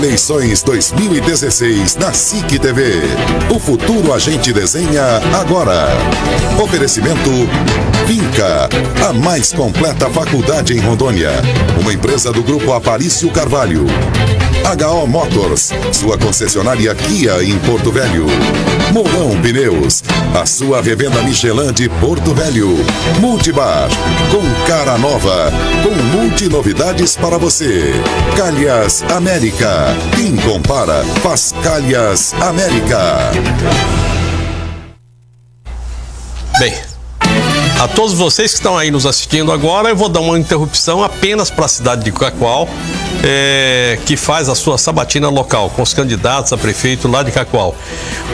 Eleições 2016 na SIC TV. O futuro a gente desenha agora. Oferecimento Vinca, a mais completa faculdade em Rondônia. Uma empresa do Grupo Aparício Carvalho. HO Motors, sua concessionária Kia em Porto Velho. Mourão Pneus, a sua revenda Michelin de Porto Velho. Multibar, com cara nova, com multinovidades para você. Calhas América, quem compara faz Calhas América. Bem, a todos vocês que estão aí nos assistindo agora, eu vou dar uma interrupção apenas para a cidade de Cacoal, que faz a sua sabatina local, com os candidatos a prefeito lá de Cacoal.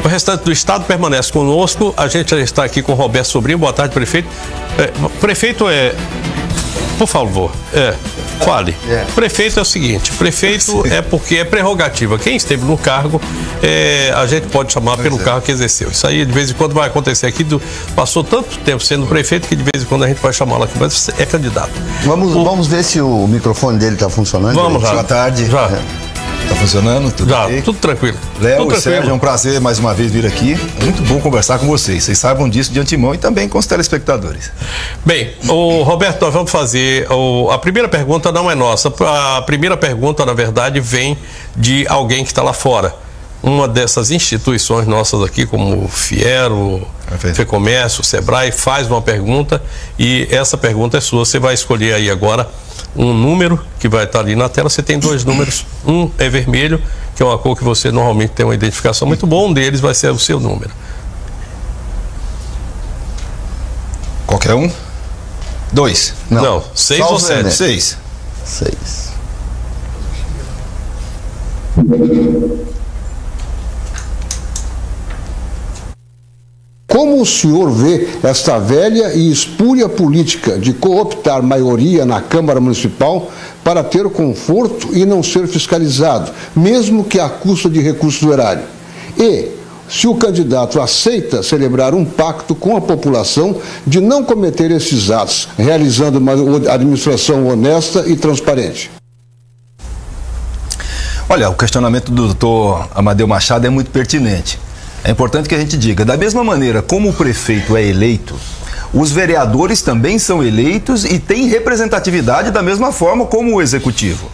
O restante do estado permanece conosco. A gente já está aqui com o Roberto Sobrinho. Boa tarde, prefeito. Prefeito por favor, fale. Prefeito é o seguinte, prefeito é porque é prerrogativa. Quem esteve no cargo, a gente pode chamar pelo cargo que exerceu. Isso aí de vez em quando vai acontecer aqui. Passou tanto tempo sendo prefeito que de vez em quando a gente vai chamá-lo aqui, mas é candidato. Vamos ver se o microfone dele está funcionando. Vamos lá. Boa tarde. Já. Tá funcionando? Tudo bem? Tudo tranquilo. Léo e Sérgio, é um prazer mais uma vez vir aqui. É muito bom conversar com vocês. Vocês saibam disso de antemão e também com os telespectadores. Bem, Roberto, nós vamos fazer... A primeira pergunta não é nossa. A primeira pergunta, na verdade, vem de alguém que está lá fora. Uma dessas instituições nossas aqui, como o Fiero, FEComércio, o Sebrae, faz uma pergunta e essa pergunta é sua. Você vai escolher aí agora um número que vai estar ali na tela. Você tem dois números. Um é vermelho, que é uma cor que você normalmente tem uma identificação muito boa. Um deles vai ser o seu número. Qualquer um? 2. Não, 6 ou 7? 6. 6. Como o senhor vê esta velha e espúria política de cooptar maioria na Câmara Municipal para ter conforto e não ser fiscalizado, mesmo que à custa de recursos do erário? E se o candidato aceita celebrar um pacto com a população de não cometer esses atos, realizando uma administração honesta e transparente? Olha, o questionamento do doutor Amadeu Machado é muito pertinente. É importante que a gente diga, da mesma maneira como o prefeito é eleito, os vereadores também são eleitos e têm representatividade da mesma forma como o executivo.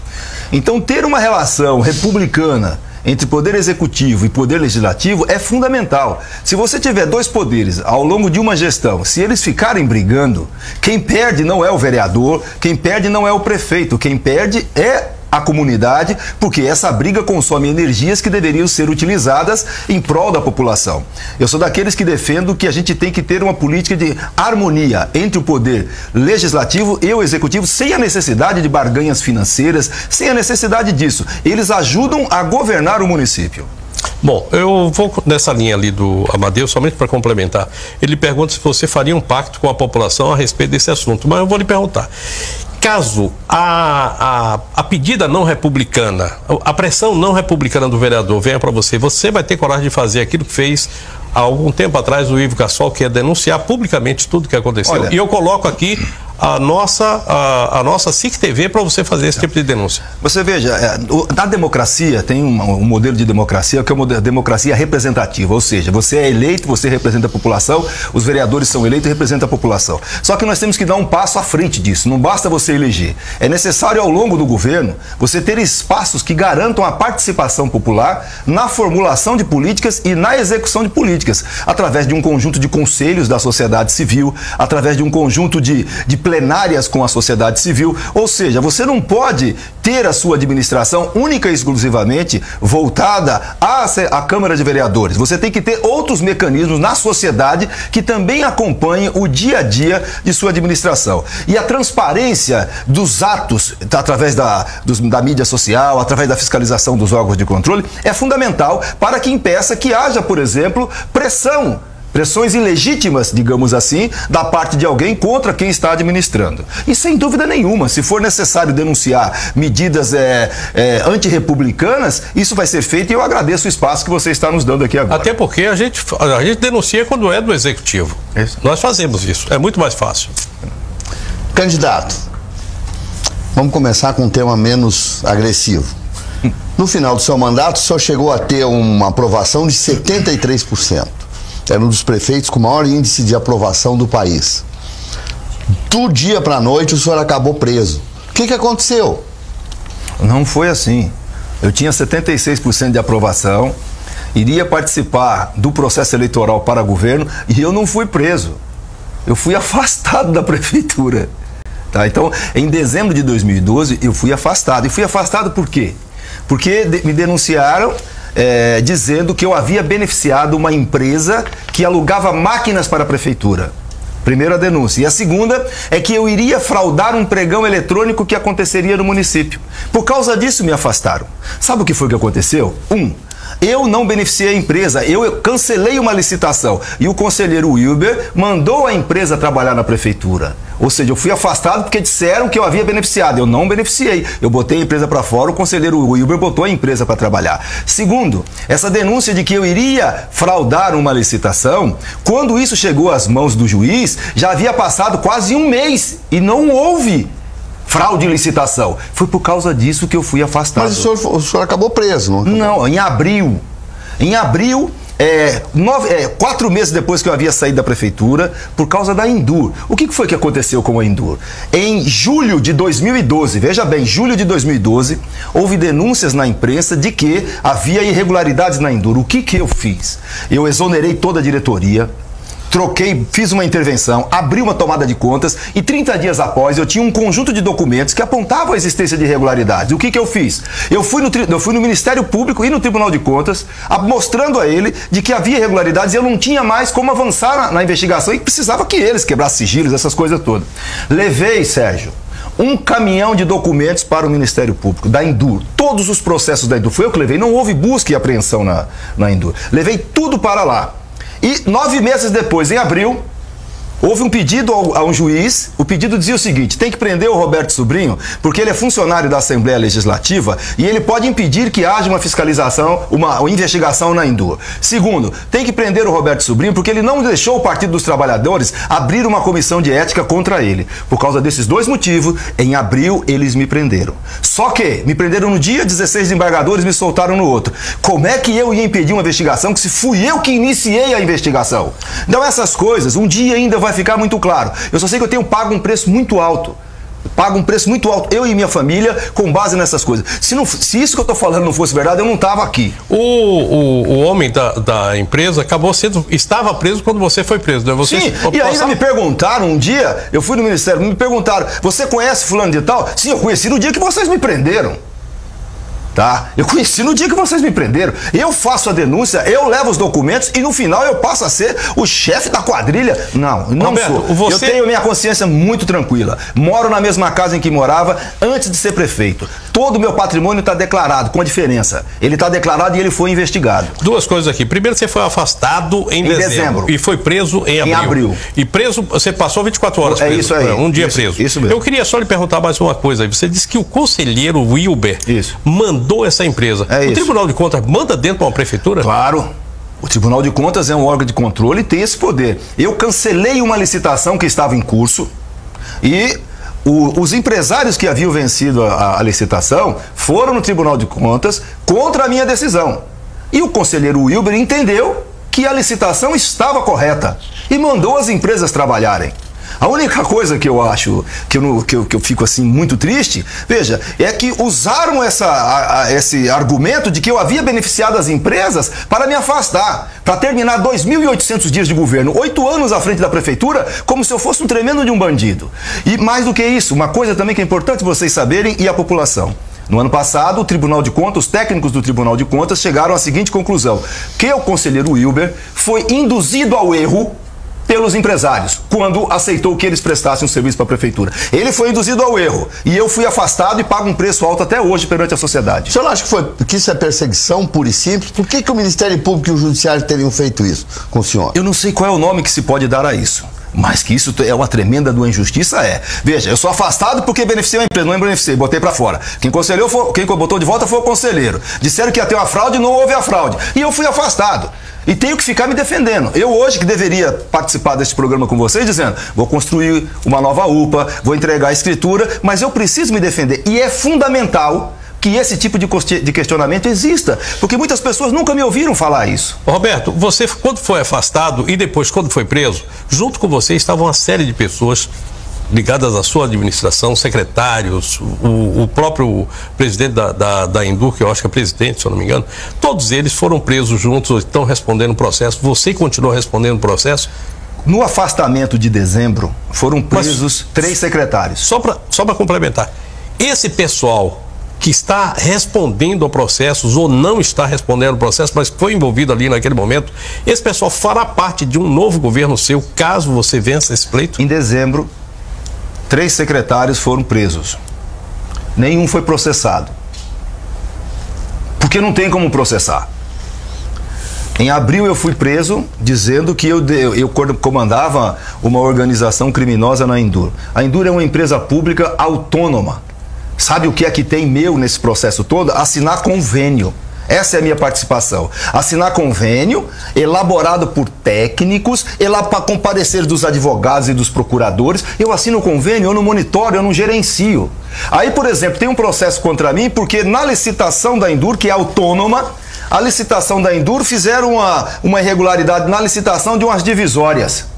Então, ter uma relação republicana entre poder executivo e poder legislativo é fundamental. Se você tiver dois poderes ao longo de uma gestão, se eles ficarem brigando, quem perde não é o vereador, quem perde não é o prefeito, quem perde é a comunidade, porque essa briga consome energias que deveriam ser utilizadas em prol da população. Eu sou daqueles que defendo que a gente tem que ter uma política de harmonia entre o poder legislativo e o executivo, sem a necessidade de barganhas financeiras, sem a necessidade disso. Eles ajudam a governar o município. Bom, eu vou nessa linha ali do Amadeu, somente para complementar. Ele pergunta se você faria um pacto com a população a respeito desse assunto, mas eu vou lhe perguntar. Caso a pedida não republicana, a pressão não republicana do vereador venha para você, você vai ter coragem de fazer aquilo que fez há algum tempo atrás o Ivo Cassol, que é denunciar publicamente tudo que aconteceu. Olha, e eu coloco aqui a nossa SIC TV para você fazer esse tipo de denúncia. Você veja, na democracia tem um modelo de democracia que é uma democracia representativa, ou seja, você é eleito, você representa a população, os vereadores são eleitos e representam a população. Só que nós temos que dar um passo à frente disso, não basta você eleger. É necessário ao longo do governo você ter espaços que garantam a participação popular na formulação de políticas e na execução de políticas, através de um conjunto de conselhos da sociedade civil, através de um conjunto de plenárias com a sociedade civil, ou seja, você não pode ter a sua administração única e exclusivamente voltada à Câmara de Vereadores. Você tem que ter outros mecanismos na sociedade que também acompanhem o dia a dia de sua administração. E a transparência dos atos, através da mídia social, através da fiscalização dos órgãos de controle, é fundamental para que impeça que haja, por exemplo, pressões ilegítimas, digamos assim, da parte de alguém contra quem está administrando. E sem dúvida nenhuma, se for necessário denunciar medidas antirrepublicanas, isso vai ser feito e eu agradeço o espaço que você está nos dando aqui agora. Até porque a gente denuncia quando é do executivo. Isso. Nós fazemos isso, é muito mais fácil. Candidato, vamos começar com um tema menos agressivo. No final do seu mandato, o senhor chegou a ter uma aprovação de 73%. Era um dos prefeitos com o maior índice de aprovação do país. Do dia para a noite, o senhor acabou preso. O que aconteceu? Não foi assim. Eu tinha 76% de aprovação, iria participar do processo eleitoral para governo e eu não fui preso. Eu fui afastado da prefeitura. Tá? Então, em dezembro de 2012, eu fui afastado. E fui afastado por quê? Porque me denunciaram dizendo que eu havia beneficiado uma empresa que alugava máquinas para a prefeitura. Primeira denúncia. E a segunda é que eu iria fraudar um pregão eletrônico que aconteceria no município. Por causa disso me afastaram. Sabe o que foi que aconteceu? Eu não beneficiei a empresa, eu cancelei uma licitação e o conselheiro Wilber mandou a empresa trabalhar na prefeitura. Ou seja, eu fui afastado porque disseram que eu havia beneficiado. Eu não beneficiei. Eu botei a empresa para fora, o conselheiro Wilber botou a empresa para trabalhar. Segundo, essa denúncia de que eu iria fraudar uma licitação, quando isso chegou às mãos do juiz, já havia passado quase um mês e não houve fraude em licitação. Foi por causa disso que eu fui afastado. Mas o senhor acabou preso, não? Não, em abril. Em abril, 4 meses depois que eu havia saído da prefeitura, por causa da Endur. O que foi que aconteceu com a Endur? Em julho de 2012, veja bem, julho de 2012, houve denúncias na imprensa de que havia irregularidades na Endur. O que eu fiz? Eu exonerei toda a diretoria, fiz uma intervenção, abri uma tomada de contas e 30 dias após eu tinha um conjunto de documentos que apontavam a existência de irregularidades. O que eu fiz? Eu fui no Ministério Público e no Tribunal de Contas, mostrando a ele de que havia irregularidades e eu não tinha mais como avançar na investigação e precisava que eles quebrassem sigilos, essas coisas todas. Levei, Sérgio, um caminhão de documentos para o Ministério Público, da Endur. Todos os processos da Endur. Foi eu que levei, não houve busca e apreensão na Endur. Levei tudo para lá. E 9 meses depois, em abril, houve um pedido a um juiz. O pedido dizia o seguinte: tem que prender o Roberto Sobrinho, porque ele é funcionário da Assembleia Legislativa e ele pode impedir que haja uma fiscalização, uma investigação na Endur. Segundo, tem que prender o Roberto Sobrinho porque ele não deixou o Partido dos Trabalhadores abrir uma comissão de ética contra ele. Por causa desses dois motivos, em abril eles me prenderam. Só que me prenderam no dia, 16 desembargadores me soltaram no outro. Como é que eu ia impedir uma investigação se fui eu que iniciei a investigação? Então essas coisas, um dia ainda vai ficar muito claro. Eu só sei que eu tenho pago um preço muito alto. Pago um preço muito alto, eu e minha família, com base nessas coisas. Se isso que eu estou falando não fosse verdade, eu não estava aqui. O homem da empresa estava preso quando você foi preso, né? Sim, e ainda me perguntaram um dia, eu fui no Ministério, me perguntaram: você conhece fulano de tal? Sim, eu conheci no dia que vocês me prenderam. Tá? Eu conheci no dia que vocês me prenderam. Eu faço a denúncia, eu levo os documentos e no final eu passo a ser o chefe da quadrilha. Não Roberto, sou. Eu tenho minha consciência muito tranquila. Moro na mesma casa em que morava antes de ser prefeito. Todo o meu patrimônio está declarado, com a diferença. Ele está declarado e ele foi investigado. Duas coisas aqui. Primeiro, você foi afastado em dezembro. E foi preso em abril. E preso, você passou 24 horas preso. É isso aí. Um dia preso. Isso mesmo. Eu queria só lhe perguntar mais uma coisa. Você disse que o conselheiro Wilber mandou essa empresa. O Tribunal de Contas manda dentro de uma prefeitura? Claro. O Tribunal de Contas é um órgão de controle e tem esse poder. Eu cancelei uma licitação que estava em curso e os empresários que haviam vencido a licitação foram no Tribunal de Contas contra a minha decisão. E o conselheiro Wilber entendeu que a licitação estava correta e mandou as empresas trabalharem. A única coisa que eu acho, que eu fico assim muito triste, veja, é que usaram esse argumento de que eu havia beneficiado as empresas para me afastar, para terminar 2.800 dias de governo, 8 anos à frente da prefeitura, como se eu fosse um tremendo de um bandido. E mais do que isso, uma coisa também que é importante vocês saberem e a população. No ano passado, o Tribunal de Contas, os técnicos do Tribunal de Contas chegaram à seguinte conclusão: que o conselheiro Wilber foi induzido ao erro pelos empresários, quando aceitou que eles prestassem um serviço para a prefeitura. Ele foi induzido ao erro e eu fui afastado e pago um preço alto até hoje perante a sociedade. O senhor acha que isso é perseguição pura e simples? Por que o Ministério Público e o Judiciário teriam feito isso com o senhor? Eu não sei qual é o nome que se pode dar a isso. Mas que isso é uma tremenda de uma injustiça, é. Veja, eu sou afastado porque beneficiei a empresa, não beneficiei, botei pra fora. Quem botou de volta foi o conselheiro. Disseram que ia ter uma fraude, não houve a fraude. E eu fui afastado. E tenho que ficar me defendendo. Eu hoje que deveria participar desse programa com vocês, dizendo: vou construir uma nova UPA, vou entregar a escritura, mas eu preciso me defender. E é fundamental que esse tipo de questionamento exista, porque muitas pessoas nunca me ouviram falar isso. Roberto, você quando foi afastado e depois quando foi preso, junto com você estavam uma série de pessoas ligadas à sua administração, secretários, o próprio presidente da Endur, que eu acho que é presidente, se eu não me engano, todos eles foram presos juntos, estão respondendo o processo. Você continuou respondendo o processo? No afastamento de dezembro, foram presos 3 secretários. Só para complementar, esse pessoal que está respondendo a processos ou não está respondendo ao processo, mas foi envolvido ali naquele momento, esse pessoal fará parte de um novo governo seu, caso você vença esse pleito? Em dezembro, 3 secretários foram presos. Nenhum foi processado. Porque não tem como processar. Em abril eu fui preso dizendo que eu comandava uma organização criminosa na Endur. A Endur é uma empresa pública autônoma. Sabe o que é que tem meu nesse processo todo? Assinar convênio. Essa é a minha participação. Assinar convênio, elaborado por técnicos, com parecer dos advogados e dos procuradores. Eu assino o convênio, eu não monitoro, eu não gerencio. Aí, por exemplo, tem um processo contra mim porque na licitação da Endur, que é autônoma, a licitação da Endur fizeram uma irregularidade na licitação de umas divisórias.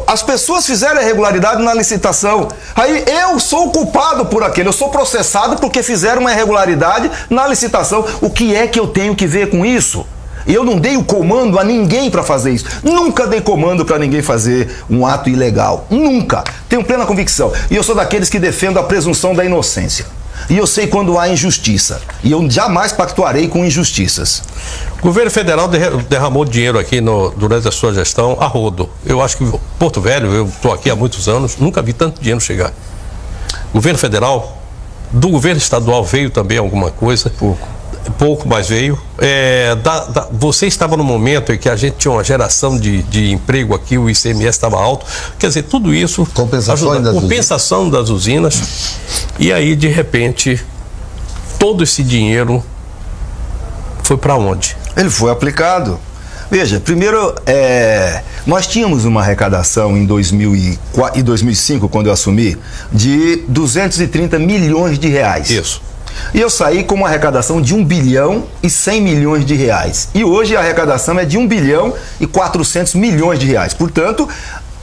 As pessoas fizeram irregularidade na licitação. Aí eu sou o culpado por aquilo. Eu sou processado porque fizeram uma irregularidade na licitação. O que é que eu tenho que ver com isso? Eu não dei o comando a ninguém para fazer isso. Nunca dei comando para ninguém fazer um ato ilegal. Nunca. Tenho plena convicção. E eu sou daqueles que defendo a presunção da inocência. E eu sei quando há injustiça. E eu jamais pactuarei com injustiças. O governo federal derramou dinheiro aqui durante a sua gestão a rodo. Eu acho que Porto Velho, eu estou aqui há muitos anos, nunca vi tanto dinheiro chegar. Governo federal, do governo estadual veio também alguma coisa. Pouco, mas veio. Você estava no momento em que a gente tinha uma geração de emprego aqui, o ICMS estava alto. Quer dizer, tudo isso compensação das usinas. E aí, de repente, todo esse dinheiro foi para onde? Ele foi aplicado. Veja, primeiro, nós tínhamos uma arrecadação em 2005, quando eu assumi, de 230 milhões de reais. Isso. E eu saí com uma arrecadação de 1 bilhão e 100 milhões de reais. E hoje a arrecadação é de 1 bilhão e 400 milhões de reais. Portanto,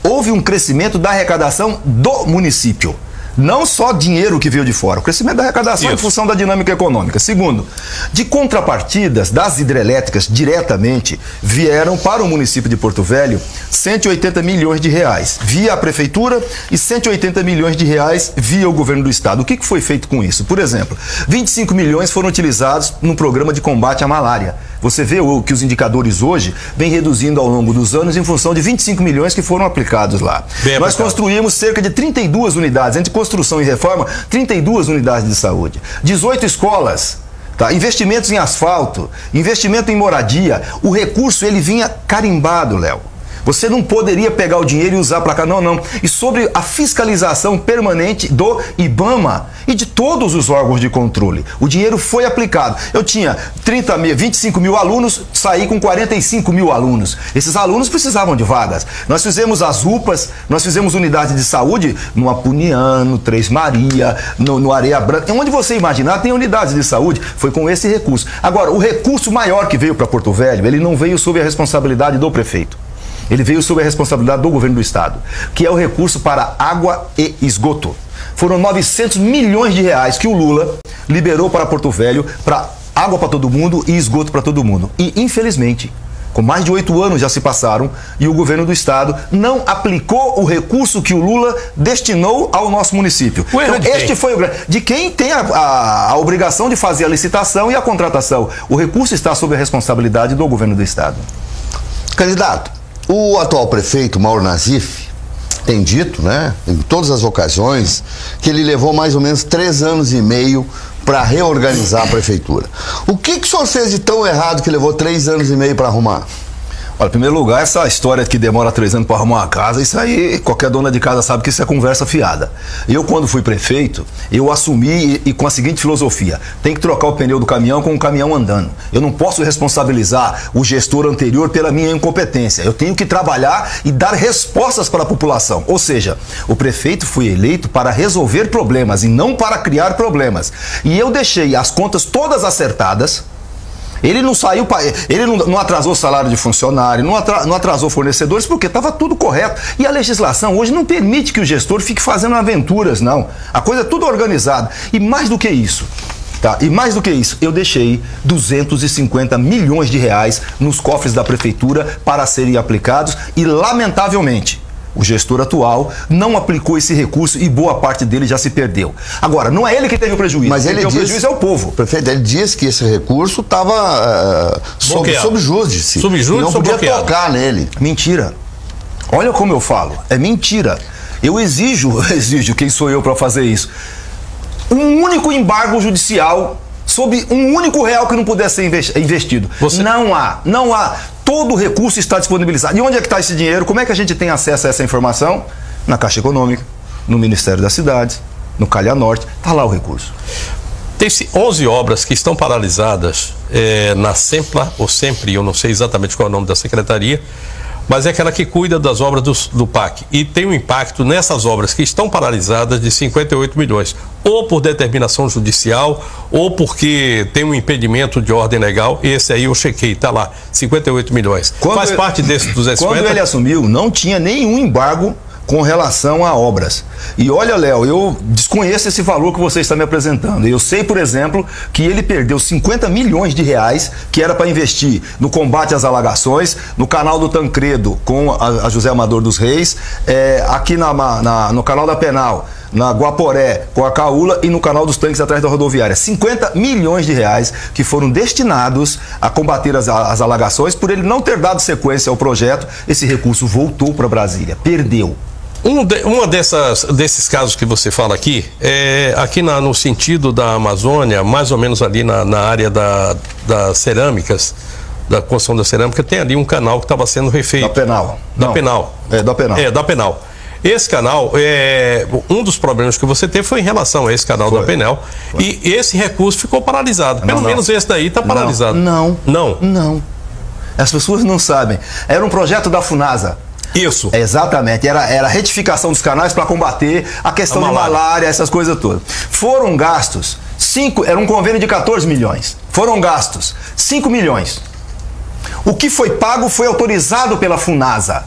houve um crescimento da arrecadação do município. Não só dinheiro que veio de fora, o crescimento da arrecadação em função da dinâmica econômica. Segundo, de contrapartidas das hidrelétricas diretamente vieram para o município de Porto Velho 180 milhões de reais via a prefeitura e 180 milhões de reais via o governo do estado. O que foi feito com isso? Por exemplo, 25 milhões foram utilizados no programa de combate à malária. Você vê que os indicadores hoje vêm reduzindo ao longo dos anos em função de 25 milhões que foram aplicados lá. Nós construímos cerca de 32 unidades, entre construção e reforma, 32 unidades de saúde, 18 escolas, tá? Investimentos em asfalto, investimento em moradia. O recurso, ele vinha carimbado, Léo. Você não poderia pegar o dinheiro e usar para cá, não. E sobre a fiscalização permanente do IBAMA e de todos os órgãos de controle. O dinheiro foi aplicado. Eu tinha 25 mil alunos, saí com 45 mil alunos. Esses alunos precisavam de vagas. Nós fizemos as UPAs, nós fizemos unidades de saúde no Apuniano, Três Maria, no Areia Branca. Onde você imaginar, tem unidades de saúde. Foi com esse recurso. Agora, o recurso maior que veio para Porto Velho, ele não veio sob a responsabilidade do prefeito. Ele veio sob a responsabilidade do governo do estado, que é o recurso para água e esgoto. Foram 900 milhões de reais que o Lula liberou para Porto Velho, para água para todo mundo e esgoto para todo mundo. E, infelizmente, com mais de 8 anos já se passaram e o governo do estado não aplicou o recurso que o Lula destinou ao nosso município. Então, este foi o de quem tem a obrigação de fazer a licitação e a contratação. O recurso está sob a responsabilidade do governo do estado. Candidato, o atual prefeito, Mauro Nazif, tem dito, né, em todas as ocasiões, que ele levou mais ou menos 3 anos e meio para reorganizar a prefeitura. O que o senhor fez de tão errado que levou 3 anos e meio para arrumar? Olha, em primeiro lugar, essa história que demora 3 anos para arrumar uma casa, isso aí, qualquer dona de casa sabe que isso é conversa fiada. Eu, quando fui prefeito, eu assumi e com a seguinte filosofia: tem que trocar o pneu do caminhão com o caminhão andando. Eu não posso responsabilizar o gestor anterior pela minha incompetência. Eu tenho que trabalhar e dar respostas para a população. Ou seja, o prefeito foi eleito para resolver problemas e não para criar problemas. E eu deixei as contas todas acertadas. Ele não saiu, ele não atrasou o salário de funcionário, não atrasou fornecedores, porque estava tudo correto. E a legislação hoje não permite que o gestor fique fazendo aventuras, não. A coisa é tudo organizada. E mais do que isso, tá? E mais do que isso, eu deixei 250 milhões de reais nos cofres da prefeitura para serem aplicados e, lamentavelmente, o gestor atual não aplicou esse recurso e boa parte dele já se perdeu. Agora, não é ele que teve o prejuízo. Mas ele o prejuízo é o povo. Prefeito, ele disse que esse recurso estava sob júdice. Sob júdice, não podia tocar nele. Mentira. Olha como eu falo. É mentira. Eu exijo, quem sou eu para fazer isso? Um único embargo judicial sobre um único real que não pudesse ser investido. Não há. Todo o recurso está disponibilizado. E onde é que está esse dinheiro? Como é que a gente tem acesso a essa informação? Na Caixa Econômica, no Ministério das Cidades, no Calha Norte. Está lá o recurso. Tem-se 11 obras que estão paralisadas na Sempla, ou Sempre, eu não sei exatamente qual é o nome da secretaria, mas é aquela que cuida das obras do PAC. E tem um impacto nessas obras que estão paralisadas de 58 milhões. Ou por determinação judicial, ou porque tem um impedimento de ordem legal. Esse aí eu chequei, está lá, 58 milhões. Faz parte desse 250. Quando ele assumiu, não tinha nenhum embargo com relação a obras. E olha, Léo, eu desconheço esse valor que você está me apresentando. Eu sei, por exemplo, que ele perdeu 50 milhões de reais que era para investir no combate às alagações, no canal do Tancredo com a José Amador dos Reis, aqui no canal da Penal, na Guaporé com a Caúla e no canal dos tanques atrás da rodoviária. 50 milhões de reais que foram destinados a combater as alagações. Por ele não ter dado sequência ao projeto, esse recurso voltou para Brasília, perdeu. Desses casos que você fala aqui, aqui no sentido da Amazônia, mais ou menos ali na área das cerâmicas, da construção da cerâmica, tem ali um canal que estava sendo refeito. Da Penal. Da Penal. Da Penal. Da Penal. Esse canal, um dos problemas que você teve foi em relação a esse canal da Penal. E esse recurso ficou paralisado. Pelo menos esse daí está paralisado. Não. As pessoas não sabem. Era um projeto da Funasa. Isso. Exatamente. Era a retificação dos canais para combater a questão de malária, essas coisas todas. Foram gastos, era um convênio de 14 milhões. Foram gastos 5 milhões. O que foi pago foi autorizado pela Funasa.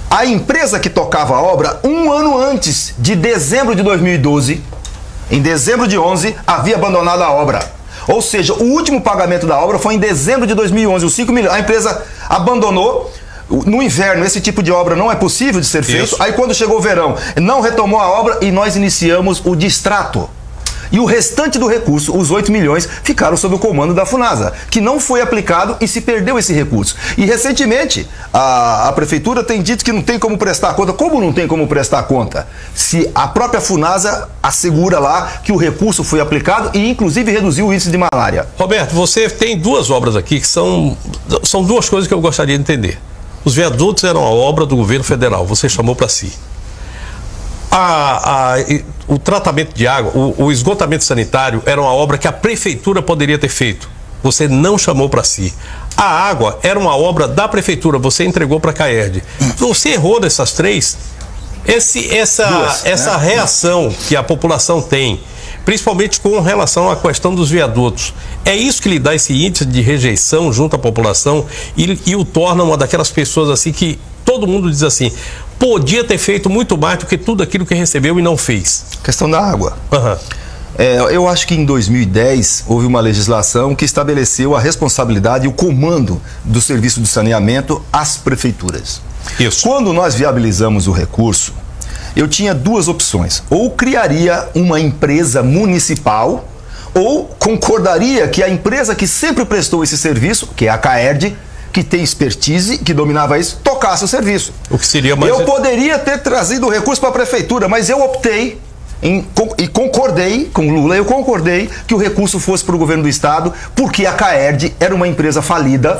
A empresa que tocava a obra, um ano antes de dezembro de 2012, em dezembro de 11, havia abandonado a obra. Ou seja, o último pagamento da obra foi em dezembro de 2011, os 5 milhões. A empresa abandonou. No inverno, esse tipo de obra não é possível de ser feito. Aí, quando chegou o verão, não retomou a obra e nós iniciamos o distrato. E o restante do recurso, os 8 milhões, ficaram sob o comando da Funasa, que não foi aplicado e se perdeu esse recurso. E, recentemente, a prefeitura tem dito que não tem como prestar conta. Como não tem como prestar conta? Se a própria Funasa assegura lá que o recurso foi aplicado e, inclusive, reduziu o índice de malária. Roberto, você tem duas obras aqui que são duas coisas que eu gostaria de entender. Os viadutos eram a obra do governo federal, você chamou para si. O tratamento de água, o esgotamento sanitário era uma obra que a prefeitura poderia ter feito. Você não chamou para si. A água era uma obra da prefeitura, você entregou para a CAERD. Você errou nessas três. Essa reação que a população tem, principalmente com relação à questão dos viadutos, é isso que lhe dá esse índice de rejeição junto à população e o torna uma daquelas pessoas assim que todo mundo diz assim, podia ter feito muito mais do que tudo aquilo que recebeu e não fez. Questão da água. Eu acho que em 2010 houve uma legislação que estabeleceu a responsabilidade e o comando do serviço de saneamento às prefeituras. Isso. Quando nós viabilizamos o recurso, eu tinha duas opções. Ou criaria uma empresa municipal, ou concordaria que a empresa que sempre prestou esse serviço, que é a CAERD, que tem expertise, que dominava isso, tocasse o serviço. O que seria mais... Eu poderia ter trazido o recurso para a prefeitura, mas eu optei e concordei com o Lula, eu concordei que o recurso fosse para o governo do estado, porque a Caerd era uma empresa falida,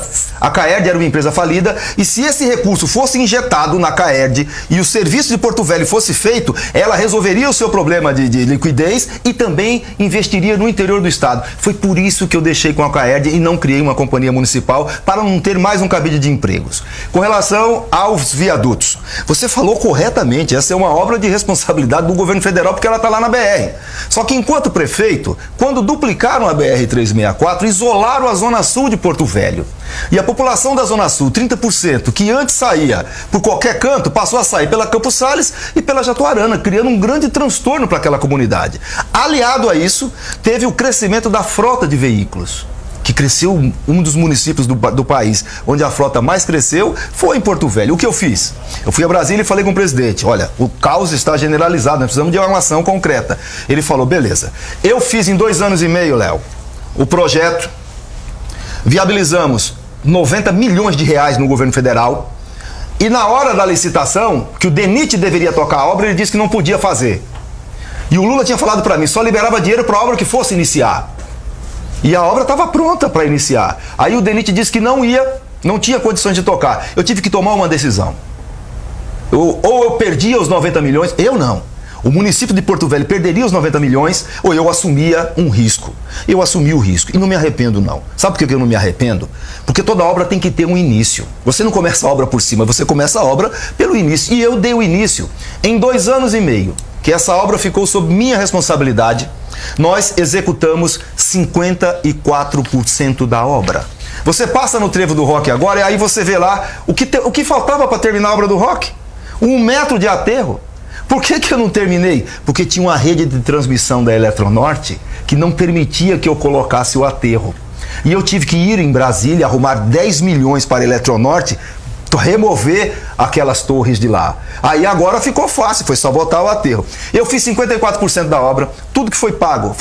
e se esse recurso fosse injetado na Caerd e o serviço de Porto Velho fosse feito, ela resolveria o seu problema de liquidez e também investiria no interior do estado. Foi por isso que eu deixei com a Caerd e não criei uma companhia municipal, para não ter mais um cabide de empregos. Com relação aos viadutos, você falou corretamente, essa é uma obra de responsabilidade do governo federal, porque ela está lá na BR. Só que enquanto prefeito, quando duplicaram a BR-364, isolaram a zona sul de Porto Velho. E a população da zona sul, 30%, que antes saía por qualquer canto, passou a sair pela Campos Sales e pela Jatuarana, criando um grande transtorno para aquela comunidade. Aliado a isso, teve o crescimento da frota de veículos, que cresceu, um dos municípios do país onde a frota mais cresceu foi em Porto Velho. O que eu fiz? Eu fui a Brasília e falei com o presidente, olha, o caos está generalizado, nós precisamos de uma ação concreta. Ele falou, beleza. Eu fiz em 2 anos e meio, Léo, o projeto, viabilizamos 90 milhões de reais no governo federal, e na hora da licitação, que o DENIT deveria tocar a obra, ele disse que não podia fazer. E o Lula tinha falado para mim, só liberava dinheiro para a obra que fosse iniciar. E a obra estava pronta para iniciar. Aí o DENIT disse que não tinha condições de tocar. Eu tive que tomar uma decisão. Ou eu perdia os 90 milhões, eu não. O município de Porto Velho perderia os 90 milhões, ou eu assumia um risco. Eu assumi o risco e não me arrependo, não. Sabe por que eu não me arrependo? Porque toda obra tem que ter um início. Você não começa a obra por cima, você começa a obra pelo início. E eu dei o início. Em 2 anos e meio, que essa obra ficou sob minha responsabilidade, nós executamos 54% da obra. Você passa no Trevo do Rock agora e aí você vê lá o que faltava para terminar a obra do Rock. 1 metro de aterro. Por que eu não terminei? Porque tinha uma rede de transmissão da Eletronorte que não permitia que eu colocasse o aterro. E eu tive que ir em Brasília, arrumar 10 milhões para a Eletronorte, remover aquelas torres de lá. Aí agora ficou fácil, foi só botar o aterro. Eu fiz 54% da obra, tudo que foi pago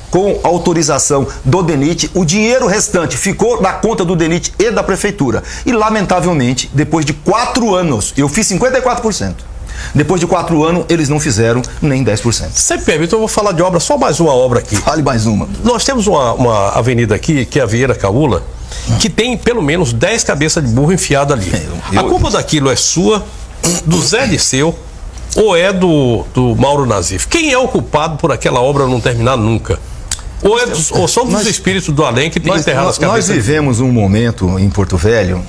com autorização do DENIT. O dinheiro restante ficou na conta do DENIT e da prefeitura. E lamentavelmente, depois de 4 anos, eu fiz 54%. Depois de 4 anos, eles não fizeram nem 10%. Você me permite, eu vou falar de obra, só mais uma obra aqui. Fale mais uma. Nós temos uma avenida aqui, que é a Vieira Caula, que tem pelo menos 10 cabeças de burro enfiadas ali. A culpa daquilo é sua, do Zé Disseu, ou é do Mauro Nazif? Quem é o culpado por aquela obra não terminar nunca? Ou são dos espíritos do além que tem enterrado as cabeças? Nós vivemos um momento em Porto Velho,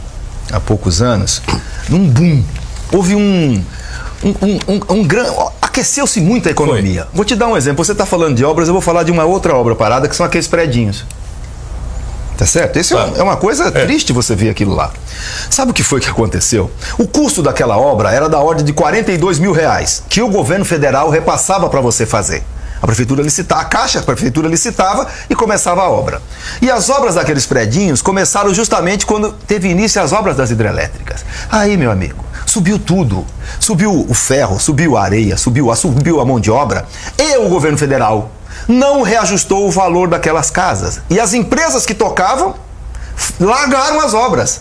há poucos anos, num boom. Houve aqueceu-se muito a economia. Foi. Vou te dar um exemplo. Você está falando de obras, eu vou falar de uma outra obra parada, que são aqueles predinhos. Tá certo? Isso é uma coisa triste você ver aquilo lá. Sabe o que foi que aconteceu? O custo daquela obra era da ordem de 42 mil reais, que o governo federal repassava para você fazer. A prefeitura licitava, a prefeitura licitava e começava a obra. E as obras daqueles predinhos começaram justamente quando teve início as obras das hidrelétricas. Aí, meu amigo, subiu tudo. Subiu o ferro, subiu a areia, subiu a mão de obra. E o governo federal não reajustou o valor daquelas casas. E as empresas que tocavam largaram as obras.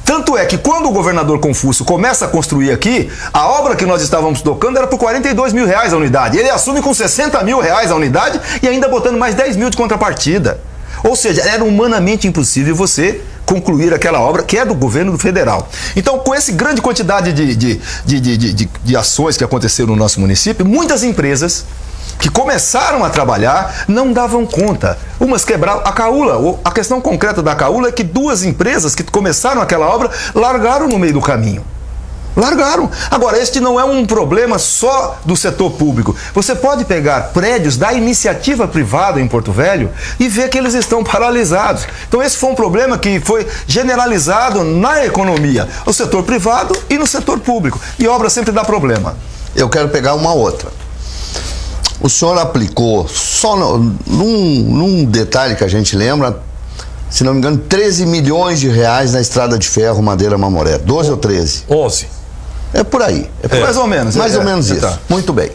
Tanto é que quando o governador Confúcio começa a construir aqui, a obra que nós estávamos tocando era por 42 mil reais a unidade. Ele assume com 60 mil reais a unidade e ainda botando mais 10 mil de contrapartida. Ou seja, era humanamente impossível você concluir aquela obra que é do governo federal. Então, com essa grande quantidade de ações que aconteceram no nosso município, muitas empresas que começaram a trabalhar não davam conta. Umas quebraram. A Caula, a questão concreta da Caula é que 2 empresas que começaram aquela obra largaram no meio do caminho. Largaram. Agora, este não é um problema só do setor público. Você pode pegar prédios da iniciativa privada em Porto Velho e ver que eles estão paralisados. Então, esse foi um problema que foi generalizado na economia, no setor privado e no setor público. E obra sempre dá problema. Eu quero pegar uma outra. O senhor aplicou, só num detalhe que a gente lembra, se não me engano, 13 milhões de reais na estrada de ferro Madeira-Mamoré. 12 ou 13? 11. É por aí. Mais ou menos. Mais ou menos isso. Tá. Muito bem.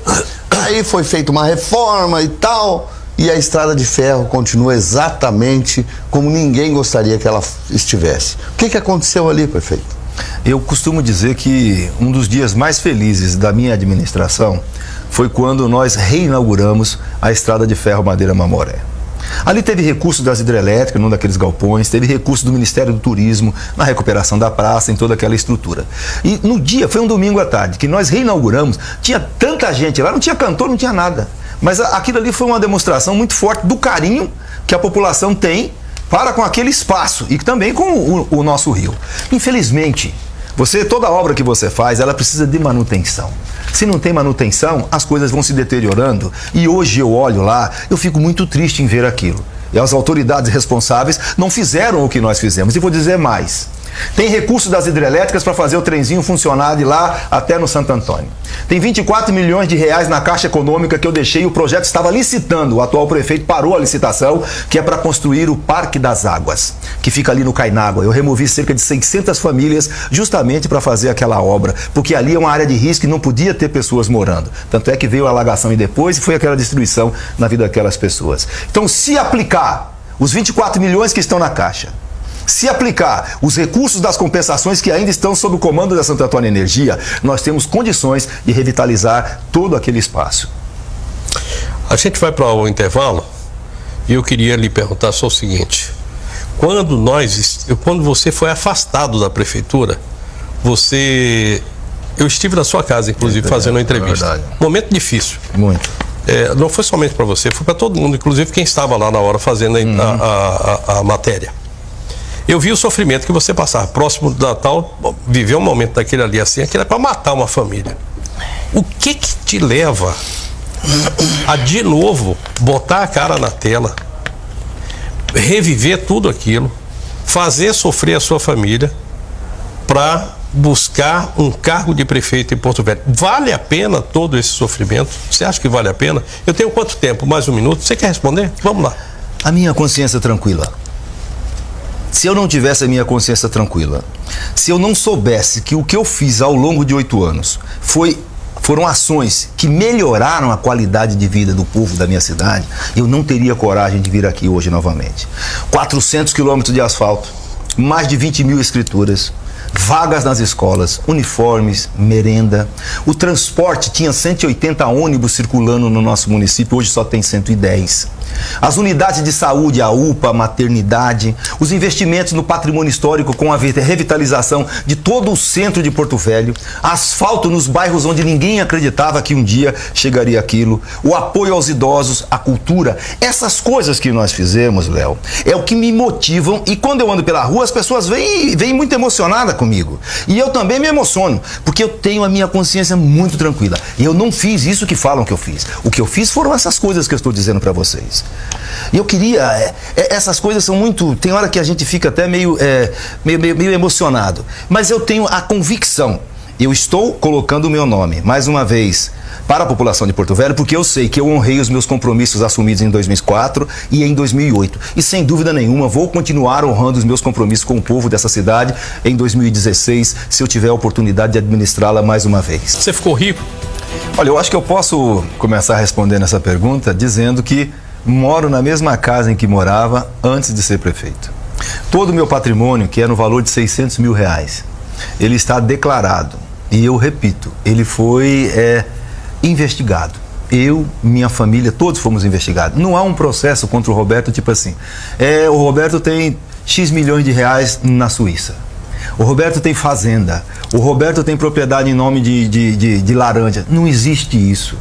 Aí foi feita uma reforma e tal, e a estrada de ferro continua exatamente como ninguém gostaria que ela estivesse. O que aconteceu ali, prefeito? Eu costumo dizer que um dos dias mais felizes da minha administração foi quando nós reinauguramos a estrada de ferro Madeira-Mamoré. Ali teve recurso das hidrelétricas, num daqueles galpões, teve recurso do Ministério do Turismo, na recuperação da praça, em toda aquela estrutura. E no dia, foi um domingo à tarde, que nós reinauguramos, tinha tanta gente lá, não tinha cantor, não tinha nada. Mas aquilo ali foi uma demonstração muito forte do carinho que a população tem para com aquele espaço e também com o nosso rio. Infelizmente, toda obra que você faz, ela precisa de manutenção. Se não tem manutenção, as coisas vão se deteriorando. E hoje eu olho lá, eu fico muito triste em ver aquilo. E as autoridades responsáveis não fizeram o que nós fizemos. E vou dizer mais. Tem recurso das hidrelétricas para fazer o trenzinho funcionar de lá até no Santo Antônio. Tem 24 milhões de reais na Caixa Econômica que eu deixei e o projeto estava licitando. O atual prefeito parou a licitação, que é para construir o Parque das Águas, que fica ali no Cainágua. Eu removi cerca de 600 famílias justamente para fazer aquela obra, porque ali é uma área de risco e não podia ter pessoas morando. Tanto é que veio a alagação e depois foi aquela destruição na vida daquelas pessoas. Então, se aplicar os 24 milhões que estão na Caixa, se aplicar os recursos das compensações que ainda estão sob o comando da Santo Antônio Energia, nós temos condições de revitalizar todo aquele espaço. A gente vai para o intervalo e eu queria lhe perguntar só o seguinte: quando você foi afastado da prefeitura, eu estive na sua casa, inclusive, fazendo uma entrevista. Momento difícil. Muito. Não foi somente para você, foi para todo mundo, inclusive quem estava lá na hora fazendo a matéria. Eu vi o sofrimento que você passava. Próximo do Natal, viver um momento daquele ali assim, aquilo é para matar uma família. O que te leva a, de novo, botar a cara na tela, reviver tudo aquilo, fazer sofrer a sua família, para buscar um cargo de prefeito em Porto Velho? Vale a pena todo esse sofrimento? Você acha que vale a pena? Eu tenho quanto tempo? Mais um minuto? Você quer responder? Vamos lá. A minha consciência tranquila. Se eu não tivesse a minha consciência tranquila, se eu não soubesse que o que eu fiz ao longo de 8 anos foram ações que melhoraram a qualidade de vida do povo da minha cidade, eu não teria coragem de vir aqui hoje novamente. 400 quilômetros de asfalto, mais de 20 mil escrituras, vagas nas escolas, uniformes, merenda. O transporte tinha 180 ônibus circulando no nosso município, hoje só tem 110. As unidades de saúde, a UPA, a maternidade, os investimentos no patrimônio histórico com a revitalização de todo o centro de Porto Velho, asfalto nos bairros onde ninguém acreditava que um dia chegaria aquilo, o apoio aos idosos, a cultura. Essas coisas que nós fizemos, Léo, é o que me motivam, e quando eu ando pela rua as pessoas vêm muito emocionadas comigo. E eu também me emociono, porque eu tenho a minha consciência muito tranquila. Eu não fiz isso que falam que eu fiz. O que eu fiz foram essas coisas que eu estou dizendo para vocês. E eu queria, essas coisas são muito, tem hora que a gente fica até meio emocionado, mas eu tenho a convicção, eu estou colocando o meu nome, mais uma vez, para a população de Porto Velho, porque eu sei que eu honrei os meus compromissos assumidos em 2004 e em 2008. E sem dúvida nenhuma, vou continuar honrando os meus compromissos com o povo dessa cidade em 2016, se eu tiver a oportunidade de administrá-la mais uma vez. Você ficou rico? Olha, eu acho que eu posso começar respondendo essa pergunta dizendo que moro na mesma casa em que morava antes de ser prefeito. Todo o meu patrimônio, que é no valor de 600 mil reais, ele está declarado. E eu repito, ele foi investigado. Eu, minha família, todos fomos investigados. Não há um processo contra o Roberto tipo assim. O Roberto tem X milhões de reais na Suíça. O Roberto tem fazenda. O Roberto tem propriedade em nome de laranja. Não existe isso.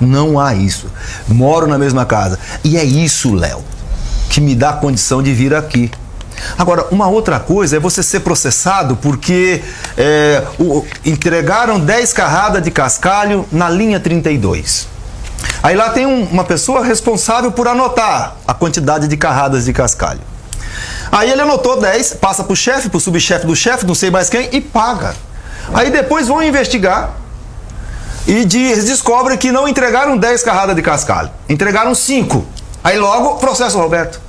Não há isso. Moro na mesma casa. E é isso, Léo, que me dá a condição de vir aqui. Agora, uma outra coisa é você ser processado porque entregaram 10 carradas de cascalho na linha 32. Aí lá tem uma pessoa responsável por anotar a quantidade de carradas de cascalho. Aí ele anotou 10, passa para o chefe, para o subchefe do chefe, não sei mais quem, e paga. Aí depois vão investigar e descobrem que não entregaram 10 carradas de cascalho, entregaram 5. Aí logo processo o Roberto.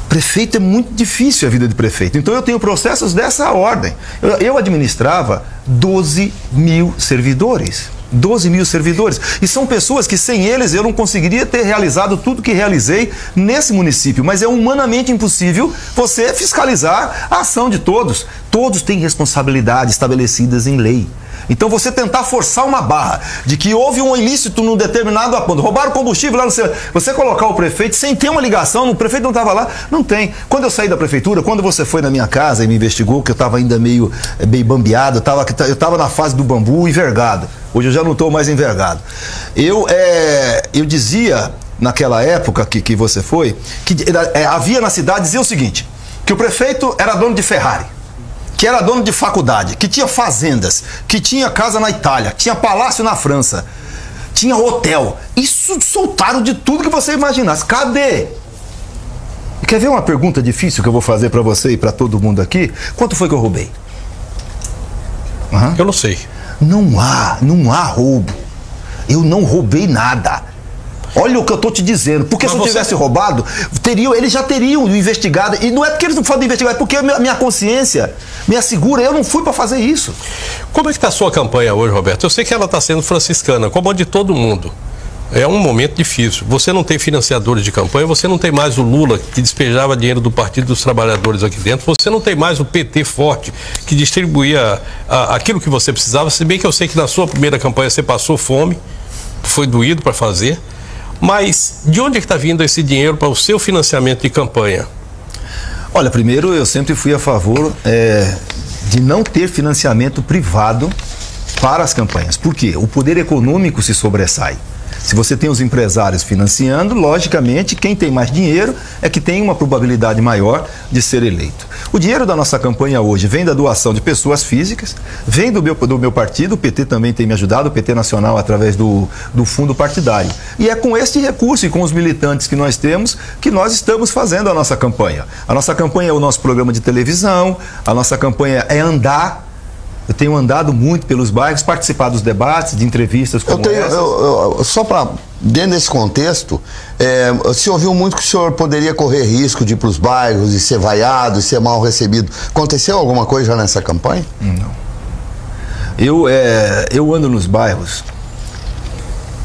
Prefeito é muito difícil a vida de prefeito, então eu tenho processos dessa ordem. Eu administrava 12 mil servidores. 12 mil servidores. E são pessoas que sem eles eu não conseguiria ter realizado tudo que realizei nesse município. Mas é humanamente impossível você fiscalizar a ação de todos. Todos têm responsabilidades estabelecidas em lei. Então você tentar forçar uma barra de que houve um ilícito num determinado ponto, roubaram combustível lá no seu... Você colocar o prefeito sem ter uma ligação, o prefeito não estava lá, não tem. Quando eu saí da prefeitura, quando você foi na minha casa e me investigou, que eu estava ainda meio bambeado, eu estava na fase do bambu envergado. Hoje eu já não estou mais envergado. Eu dizia, naquela época que você foi, que havia na cidade, dizia o seguinte, que o prefeito era dono de Ferrari, que era dono de faculdade, que tinha fazendas, que tinha casa na Itália, que tinha palácio na França, tinha hotel. Isso soltaram de tudo que você imaginasse. Cadê? Quer ver uma pergunta difícil que eu vou fazer para você e para todo mundo aqui? Quanto foi que eu roubei? Eu não sei. Não há roubo. Eu não roubei nada. Olha o que eu estou te dizendo. Porque se eu tivesse roubado, eles já teriam investigado. E não é porque eles não falam de investigar, é porque a minha consciência me assegura. Eu não fui para fazer isso. Como é que está a sua campanha hoje, Roberto? Eu sei que ela está sendo franciscana, como a de todo mundo. É um momento difícil. Você não tem financiadores de campanha, você não tem mais o Lula, que despejava dinheiro do Partido dos Trabalhadores aqui dentro, você não tem mais o PT forte, que distribuía aquilo que você precisava, se bem que eu sei que na sua primeira campanha você passou fome, foi doído para fazer. Mas de onde é que está vindo esse dinheiro para o seu financiamento de campanha? Olha, primeiro eu sempre fui a favor de não ter financiamento privado para as campanhas. Por quê? O poder econômico se sobressai. Se você tem os empresários financiando, logicamente, quem tem mais dinheiro é que tem uma probabilidade maior de ser eleito. O dinheiro da nossa campanha hoje vem da doação de pessoas físicas, vem do meu partido, o PT também tem me ajudado, o PT Nacional, através do fundo partidário. E é com este recurso e com os militantes que nós temos que nós estamos fazendo a nossa campanha. A nossa campanha é o nosso programa de televisão, a nossa campanha é andar. Eu tenho andado muito pelos bairros, participar dos debates, de entrevistas como essas. Só para, dentro desse contexto, se ouviu muito que o senhor poderia correr risco de ir para os bairros e ser vaiado, e ser mal recebido. Aconteceu alguma coisa já nessa campanha? Não. Eu ando nos bairros,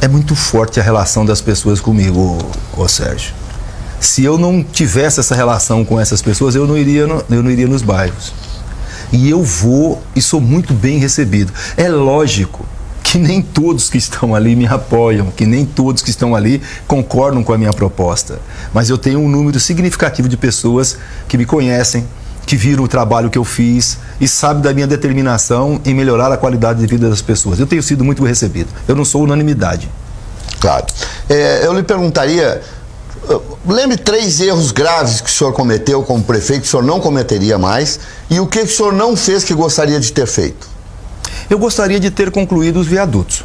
é muito forte a relação das pessoas comigo, ô Sérgio. Se eu não tivesse essa relação com essas pessoas, eu não iria nos bairros. E eu vou e sou muito bem recebido. É lógico que nem todos que estão ali me apoiam, que nem todos que estão ali concordam com a minha proposta. Mas eu tenho um número significativo de pessoas que me conhecem, que viram o trabalho que eu fiz e sabem da minha determinação em melhorar a qualidade de vida das pessoas. Eu tenho sido muito bem recebido. Eu não sou unanimidade. Claro. Eu lhe perguntaria... Lembre 3 erros graves que o senhor cometeu como prefeito, que o senhor não cometeria mais, e o que o senhor não fez que gostaria de ter feito? Eu gostaria de ter concluído os viadutos.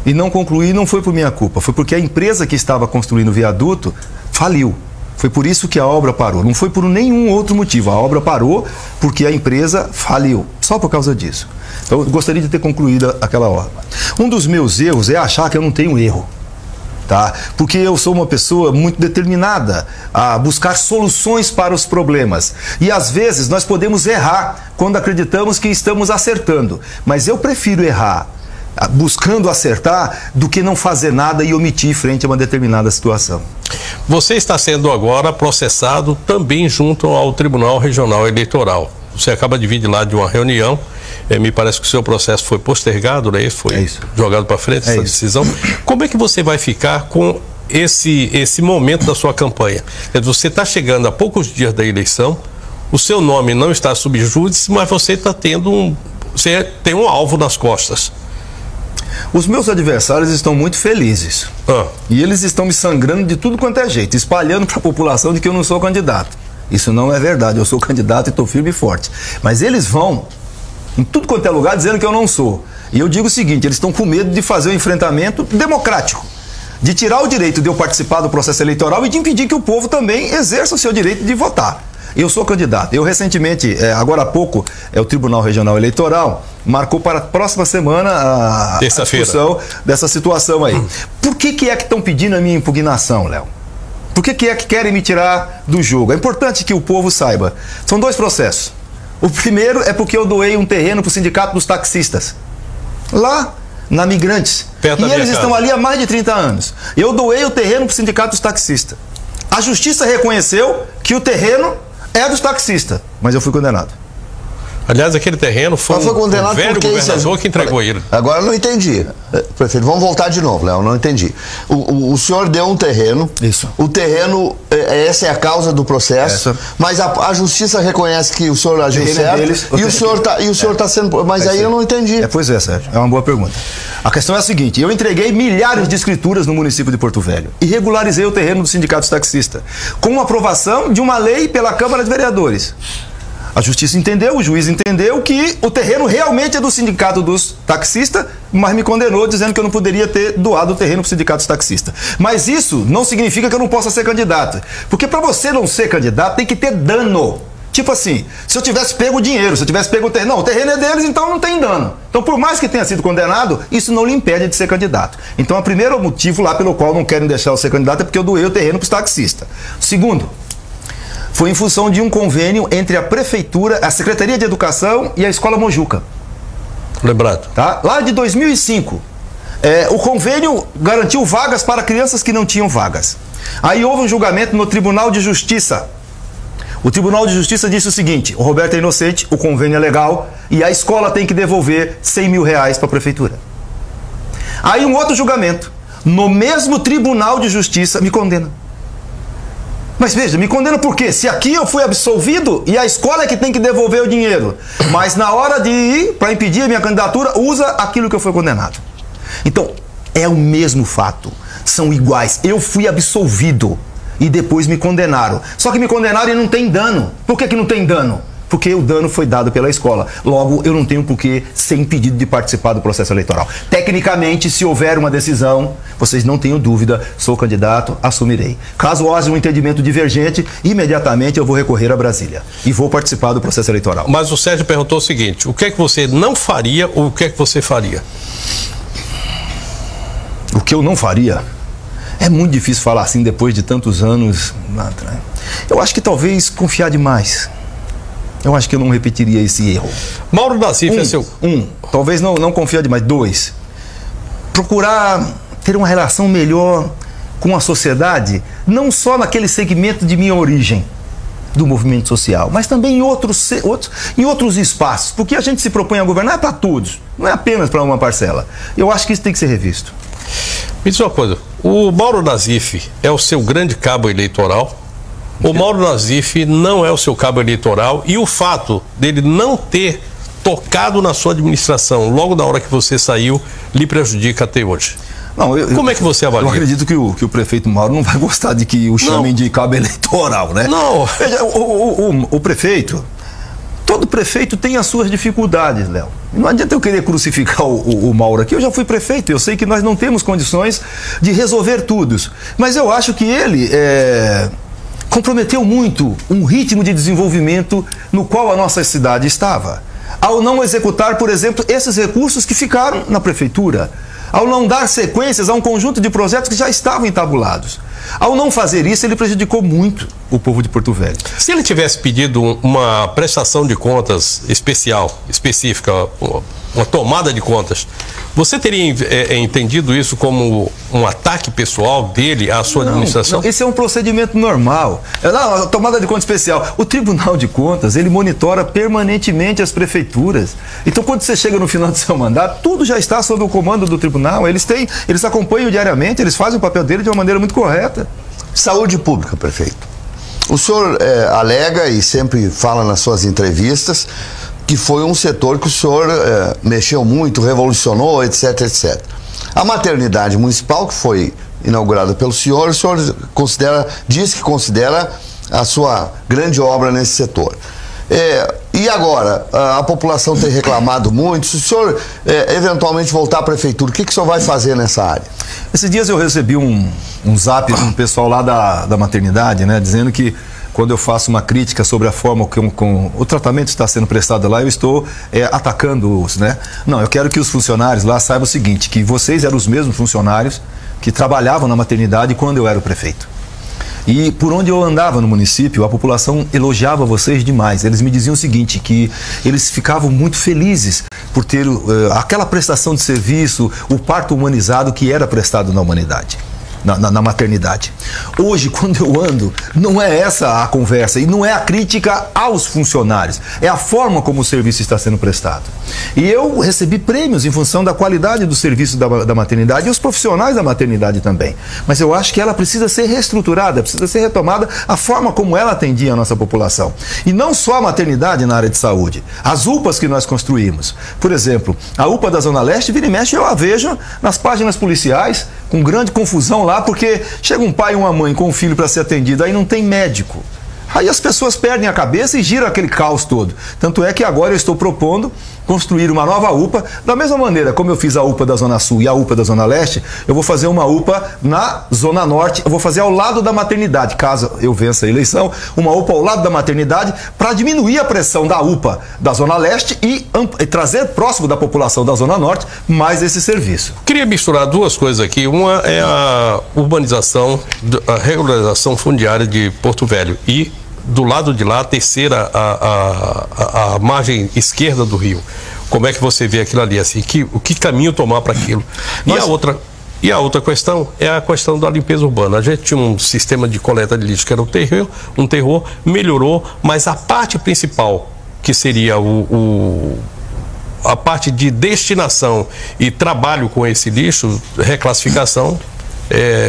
E não concluí, não foi por minha culpa, foi porque a empresa que estava construindo o viaduto faliu. Foi por isso que a obra parou, não foi por nenhum outro motivo. A obra parou porque a empresa faliu, só por causa disso. Então eu gostaria de ter concluído aquela obra. Um dos meus erros é achar que eu não tenho erro. Tá? Porque eu sou uma pessoa muito determinada a buscar soluções para os problemas. E às vezes nós podemos errar quando acreditamos que estamos acertando. Mas eu prefiro errar buscando acertar do que não fazer nada e omitir frente a uma determinada situação. Você está sendo agora processado também junto ao Tribunal Regional Eleitoral. Você acaba de vir de lá de uma reunião. Me parece que o seu processo foi postergado, né? Foi jogado para frente essa decisão. Como é que você vai ficar com esse momento da sua campanha? Você está chegando a poucos dias da eleição, o seu nome não está sob júdice, mas você está você tem um alvo nas costas. Os meus adversários estão muito felizes. E eles estão me sangrando de tudo quanto é jeito, espalhando para a população de que eu não sou candidato. Isso não é verdade, eu sou candidato e estou firme e forte. Mas eles vão em tudo quanto é lugar dizendo que eu não sou. E eu digo o seguinte, eles estão com medo de fazer um enfrentamento democrático, de tirar o direito de eu participar do processo eleitoral e de impedir que o povo também exerça o seu direito de votar. Eu sou candidato. Eu recentemente, agora há pouco, o Tribunal Regional Eleitoral marcou para a próxima semana a discussão dessa situação aí. Por que é que estão pedindo a minha impugnação, Léo? Por que é que querem me tirar do jogo? É importante que o povo saiba. São 2 processos. O primeiro é porque eu doei um terreno para o Sindicato dos Taxistas, lá na Migrantes. E eles estão ali há mais de 30 anos. Eu doei o terreno para o Sindicato dos Taxistas. A Justiça reconheceu que o terreno é dos taxistas, mas eu fui condenado. Aliás, aquele terreno foi um velho governador que entregou ele. Agora eu não entendi. Prefeito, vamos voltar de novo, Léo, não entendi. O senhor deu um terreno. Isso. O terreno, essa é a causa do processo, mas a justiça reconhece que o senhor agiu certo e o senhor está sendo... Mas aí eu não entendi. Pois é, Sérgio, é uma boa pergunta. A questão é a seguinte, eu entreguei milhares de escrituras no município de Porto Velho e regularizei o terreno do Sindicato dos Taxistas, com aprovação de uma lei pela Câmara de Vereadores. A justiça entendeu, o juiz entendeu que o terreno realmente é do Sindicato dos Taxistas, mas me condenou dizendo que eu não poderia ter doado o terreno para o Sindicato dos Taxistas. Mas isso não significa que eu não possa ser candidato. Porque para você não ser candidato tem que ter dano. Tipo assim, se eu tivesse pego o dinheiro, se eu tivesse pego o terreno, não, o terreno é deles, então não tem dano. Então, por mais que tenha sido condenado, isso não lhe impede de ser candidato. Então, o primeiro motivo lá pelo qual não querem deixar eu ser candidato é porque eu doei o terreno para os taxistas. Segundo, foi em função de um convênio entre a Prefeitura, a Secretaria de Educação e a Escola Mojuca. Lembrado. Tá? Lá de 2005, o convênio garantiu vagas para crianças que não tinham vagas. Aí houve um julgamento no Tribunal de Justiça. O Tribunal de Justiça disse o seguinte, o Roberto é inocente, o convênio é legal e a escola tem que devolver 100 mil reais para a Prefeitura. Aí um outro julgamento, no mesmo Tribunal de Justiça, me condena. Mas veja, me condena por quê? Se aqui eu fui absolvido e a escola é que tem que devolver o dinheiro, mas na hora de ir para impedir a minha candidatura, usa aquilo que eu fui condenado. Então, é o mesmo fato, são iguais. Eu fui absolvido e depois me condenaram. Só que me condenaram e não tem dano. Por que não tem dano? Porque o dano foi dado pela escola. Logo, eu não tenho por que ser impedido de participar do processo eleitoral. Tecnicamente, se houver uma decisão, vocês não tenham dúvida, sou candidato, assumirei. Caso haja um entendimento divergente, imediatamente eu vou recorrer a Brasília e vou participar do processo eleitoral. Mas o Sérgio perguntou o seguinte, o que é que você não faria ou o que é que você faria? O que eu não faria? É muito difícil falar assim depois de tantos anos. Eu acho que talvez confiar demais. Eu acho que eu não repetiria esse erro. Mauro Nassif é seu... Talvez não confiar demais. 2, procurar ter uma relação melhor com a sociedade, não só naquele segmento de minha origem, do movimento social, mas também em outros espaços, porque a gente se propõe a governar para todos, não é apenas para uma parcela. Eu acho que isso tem que ser revisto. Me diz uma coisa, o Mauro Nassif é o seu grande cabo eleitoral? O Mauro Nassif não é o seu cabo eleitoral e o fato dele não ter tocado na sua administração logo na hora que você saiu lhe prejudica até hoje? Não, como é que você avalia? Eu acredito que o prefeito Mauro não vai gostar de que o chamem de cabo eleitoral, né? Não. Veja, o prefeito, todo prefeito tem as suas dificuldades, Léo. Não adianta eu querer crucificar o Mauro aqui. Eu já fui prefeito, eu sei que nós não temos condições de resolver tudo. Mas eu acho que ele comprometeu muito um ritmo de desenvolvimento no qual a nossa cidade estava. Ao não executar, por exemplo, esses recursos que ficaram na prefeitura. Ao não dar sequências a um conjunto de projetos que já estavam entabulados. Ao não fazer isso, ele prejudicou muito o povo de Porto Velho. Se ele tivesse pedido uma prestação de contas específica, uma tomada de contas, você teria entendido isso como um ataque pessoal dele à sua administração? Não, esse é um procedimento normal. Não, tomada de conta especial. O Tribunal de Contas, ele monitora permanentemente as prefeituras. Então, quando você chega no final do seu mandato, tudo já está sob o comando do tribunal. Eles acompanham diariamente, eles fazem o papel dele de uma maneira muito correta. Saúde pública, prefeito. O senhor alega e sempre fala nas suas entrevistas que foi um setor que o senhor mexeu muito, revolucionou, etc, etc. A maternidade municipal, que foi inaugurada pelo senhor, o senhor diz que considera a sua grande obra nesse setor. E agora, a população tem reclamado muito, se o senhor eventualmente voltar à prefeitura, o que o senhor vai fazer nessa área? Esses dias eu recebi um zap do pessoal lá da maternidade, né, dizendo que quando eu faço uma crítica sobre a forma como o tratamento está sendo prestado lá, eu estou atacando-os, né? Não, eu quero que os funcionários lá saibam o seguinte, que vocês eram os mesmos funcionários que trabalhavam na maternidade quando eu era o prefeito. E por onde eu andava no município, a população elogiava vocês demais. Eles me diziam o seguinte, que eles ficavam muito felizes por ter aquela prestação de serviço, o parto humanizado que era prestado na humanidade. na maternidade. Hoje, quando eu ando, não é essa a conversa e não é a crítica aos funcionários, é a forma como o serviço está sendo prestado. E eu recebi prêmios em função da qualidade do serviço da maternidade e os profissionais da maternidade também. Mas eu acho que ela precisa ser reestruturada, precisa ser retomada a forma como ela atendia a nossa população. E não só a maternidade na área de saúde, as UPAs que nós construímos. Por exemplo, a UPA da Zona Leste, vira e mexe, eu a vejo nas páginas policiais, com grande confusão lá, porque chega um pai e uma mãe com um filho para ser atendido, aí não tem médico. Aí as pessoas perdem a cabeça e gira aquele caos todo. Tanto é que agora eu estou propondo construir uma nova UPA, da mesma maneira como eu fiz a UPA da Zona Sul e a UPA da Zona Leste, eu vou fazer uma UPA na Zona Norte, eu vou fazer ao lado da maternidade, caso eu vença a eleição, uma UPA ao lado da maternidade, para diminuir a pressão da UPA da Zona Leste e trazer próximo da população da Zona Norte mais esse serviço. Queria misturar duas coisas aqui. Uma é a urbanização, a regularização fundiária de Porto Velho e do lado de lá, a terceira, a margem esquerda do rio. Como é que você vê aquilo ali? Assim, o que caminho tomar para aquilo? E a outra questão é a questão da limpeza urbana. A gente tinha um sistema de coleta de lixo que era um terror, melhorou, mas a parte principal, que seria a parte de destinação e trabalho com esse lixo, reclassificação,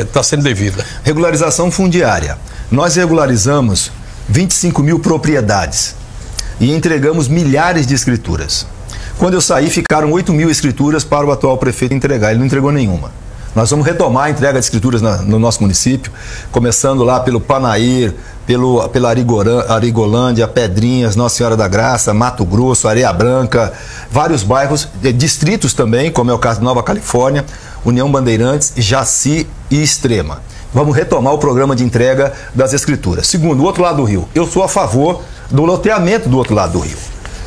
está sendo devida. Regularização fundiária. Nós regularizamos 25 mil propriedades e entregamos milhares de escrituras. Quando eu saí, ficaram 8 mil escrituras para o atual prefeito entregar. Ele não entregou nenhuma. Nós vamos retomar a entrega de escrituras no nosso município, começando lá pelo Panair, pela Arigolândia, Pedrinhas, Nossa Senhora da Graça, Mato Grosso, Areia Branca, vários bairros, distritos também, como é o caso de Nova Califórnia, União Bandeirantes, Jaci e Extrema. Vamos retomar o programa de entrega das escrituras. Segundo, o outro lado do rio. Eu sou a favor do loteamento do outro lado do rio.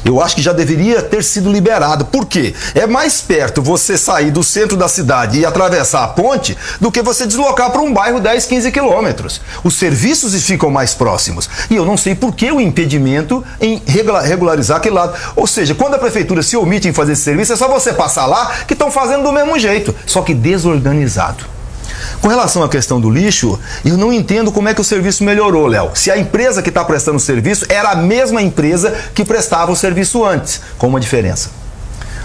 Eu acho que já deveria ter sido liberado. Por quê? É mais perto você sair do centro da cidade e atravessar a ponte do que você deslocar para um bairro 10, 15 quilômetros. Os serviços ficam mais próximos. E eu não sei por que o impedimento em regularizar aquele lado. Ou seja, quando a prefeitura se omite em fazer esse serviço, é só você passar lá que estão fazendo do mesmo jeito, só que desorganizado. Com relação à questão do lixo, eu não entendo como é que o serviço melhorou, Léo. Se a empresa que está prestando o serviço era a mesma empresa que prestava o serviço antes, com uma diferença.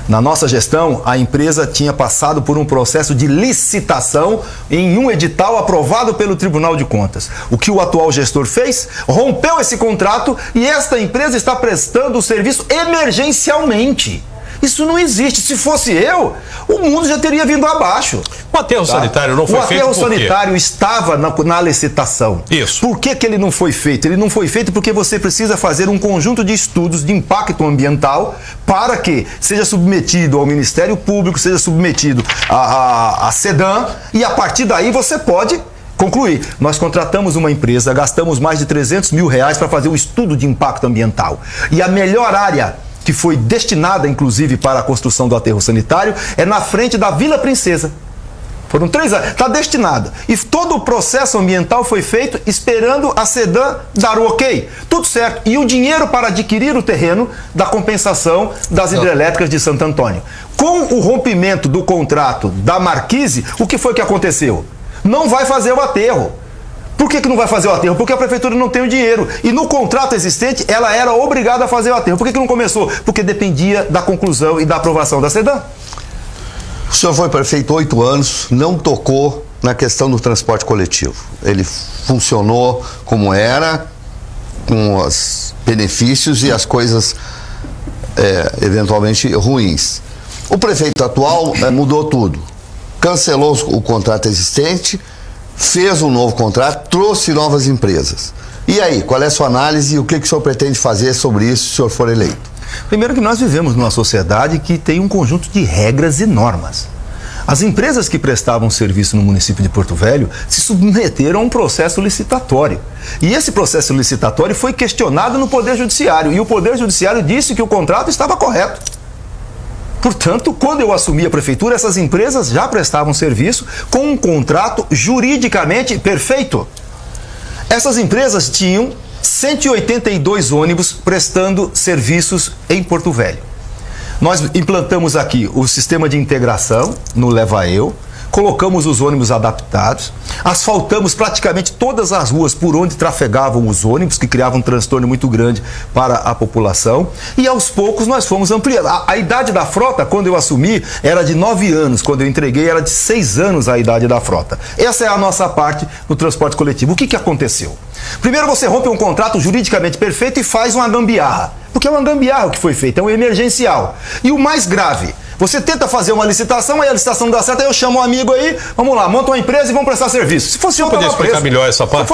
Na nossa gestão, a empresa tinha passado por um processo de licitação em um edital aprovado pelo Tribunal de Contas. O que o atual gestor fez? Rompeu esse contrato e esta empresa está prestando o serviço emergencialmente. Isso não existe. Se fosse eu, o mundo já teria vindo abaixo. O aterro sanitário não foi feito por quê? O aterro sanitário estava na licitação. Isso. Por que ele não foi feito? Ele não foi feito porque você precisa fazer um conjunto de estudos de impacto ambiental para que seja submetido ao Ministério Público, seja submetido à SEDAM, e a partir daí você pode concluir. Nós contratamos uma empresa, gastamos mais de R$300 mil para fazer um estudo de impacto ambiental. E a melhor área que foi destinada, inclusive, para a construção do aterro sanitário, é na frente da Vila Princesa. Foram 3 anos, está destinada. E todo o processo ambiental foi feito esperando a SEDAM dar o ok. Tudo certo. E o dinheiro para adquirir o terreno da compensação das hidrelétricas de Santo Antônio. Com o rompimento do contrato da Marquise, o que foi que aconteceu? Não vai fazer o aterro. Por que não vai fazer o aterro? Porque a prefeitura não tem o dinheiro. E no contrato existente, ela era obrigada a fazer o aterro. Por que não começou? Porque dependia da conclusão e da aprovação da SEDAM. O senhor foi prefeito 8 anos, não tocou na questão do transporte coletivo. Ele funcionou como era, com os benefícios e as coisas eventualmente ruins. O prefeito atual mudou tudo. Cancelou o contrato existente, fez um novo contrato, trouxe novas empresas. E aí, qual é a sua análise e o que o senhor pretende fazer sobre isso se o senhor for eleito? Primeiro que nós vivemos numa sociedade que tem um conjunto de regras e normas. As empresas que prestavam serviço no município de Porto Velho se submeteram a um processo licitatório. E esse processo licitatório foi questionado no Poder Judiciário. E o Poder Judiciário disse que o contrato estava correto. Portanto, quando eu assumi a prefeitura, essas empresas já prestavam serviço com um contrato juridicamente perfeito. Essas empresas tinham 182 ônibus prestando serviços em Porto Velho. Nós implantamos aqui o sistema de integração no Leva Eu, colocamos os ônibus adaptados, asfaltamos praticamente todas as ruas por onde trafegavam os ônibus, que criavam um transtorno muito grande para a população, e aos poucos nós fomos ampliando. A idade da frota, quando eu assumi, era de 9 anos, quando eu entreguei era de 6 anos a idade da frota. Essa é a nossa parte no transporte coletivo. O que aconteceu? Primeiro você rompe um contrato juridicamente perfeito e faz uma gambiarra, porque é uma gambiarra o que foi feito, é um emergencial. E o mais grave, você tenta fazer uma licitação, aí a licitação não dá certo, aí eu chamo um amigo aí, vamos lá, monta uma empresa e vamos prestar serviço. Se fosse eu poderia explicar melhor essa parte?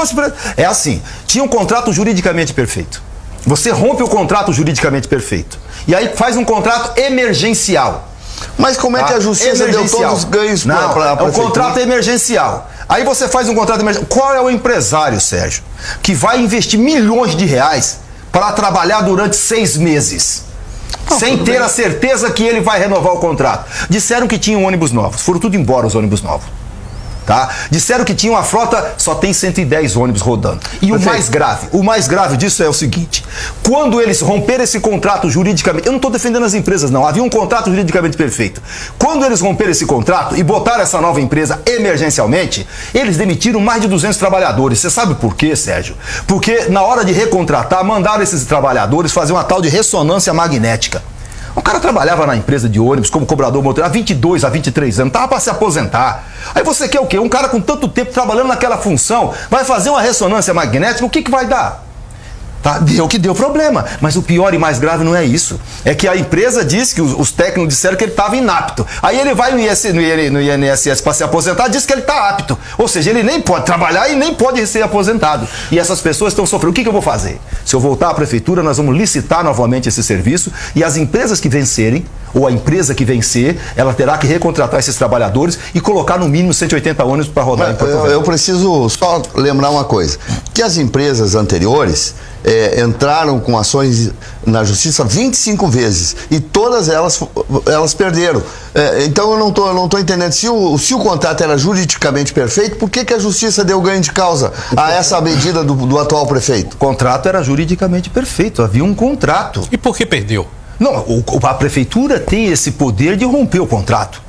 É assim, tinha um contrato juridicamente perfeito. Você rompe o contrato juridicamente perfeito. E aí faz um contrato emergencial. Mas como é que a justiça deu todos os ganhos para a prefeitura? É um contrato emergencial. Aí você faz um contrato emergencial. Qual é o empresário, Sérgio, que vai investir milhões de reais para trabalhar durante 6 meses? Sem ter a certeza que ele vai renovar o contrato. Disseram que tinham ônibus novos. Foram tudo embora os ônibus novos. Tá? Disseram que tinha uma frota, só tem 110 ônibus rodando. E o mais grave disso é o seguinte: quando eles romperam esse contrato juridicamente, eu não estou defendendo as empresas não, havia um contrato juridicamente perfeito. Quando eles romperam esse contrato e botaram essa nova empresa emergencialmente, eles demitiram mais de 200 trabalhadores. Você sabe por quê, Sérgio? Porque na hora de recontratar, mandaram esses trabalhadores fazer uma tal de ressonância magnética. O cara trabalhava na empresa de ônibus como cobrador motorista há 22, há 23 anos, estava para se aposentar. Aí você quer o quê? Um cara com tanto tempo trabalhando naquela função, vai fazer uma ressonância magnética, o que vai dar? Tá? Deu que deu problema. Mas o pior e mais grave não é isso. É que a empresa disse, que os técnicos disseram que ele estava inapto. Aí ele vai no INSS para se aposentar e diz que ele está apto. Ou seja, ele nem pode trabalhar e nem pode ser aposentado. E essas pessoas estão sofrendo. O que eu vou fazer? Se eu voltar à prefeitura, nós vamos licitar novamente esse serviço e as empresas que vencerem, ou a empresa que vencer, ela terá que recontratar esses trabalhadores e colocar no mínimo 180 ônibus para rodar em Porto Velho. Eu preciso só lembrar uma coisa, que as empresas anteriores entraram com ações na justiça 25 vezes e todas elas perderam. Então eu não estou entendendo, se o contrato era juridicamente perfeito, por que a justiça deu ganho de causa a essa medida do atual prefeito? O contrato era juridicamente perfeito, havia um contrato. E por que perdeu? Não, a prefeitura tem esse poder de romper o contrato.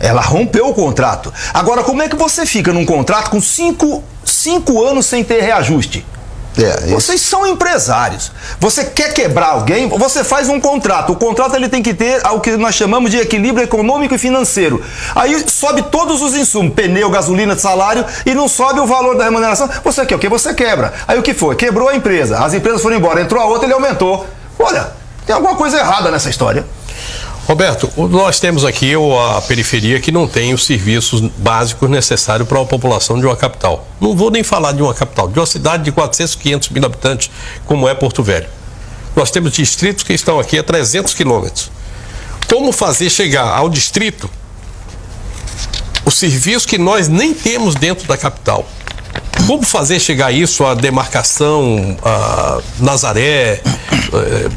Ela rompeu o contrato. Agora, como é que você fica num contrato com 5 anos sem ter reajuste? Vocês são empresários. Você quer quebrar alguém, você faz um contrato. O contrato ele tem que ter o que nós chamamos de equilíbrio econômico e financeiro. Aí sobe todos os insumos, pneu, gasolina, salário, e não sobe o valor da remuneração. Você quer o quê? Você quebra. Aí o que foi? Quebrou a empresa. As empresas foram embora, entrou a outra, ele aumentou. Olha, tem alguma coisa errada nessa história. Roberto, nós temos aqui a periferia que não tem os serviços básicos necessários para a população de uma capital. Não vou nem falar de uma capital, de uma cidade de 400, 500 mil habitantes, como é Porto Velho. Nós temos distritos que estão aqui a 300 quilômetros. Como fazer chegar ao distrito o serviço que nós nem temos dentro da capital? Como fazer chegar isso à demarcação, a Nazaré,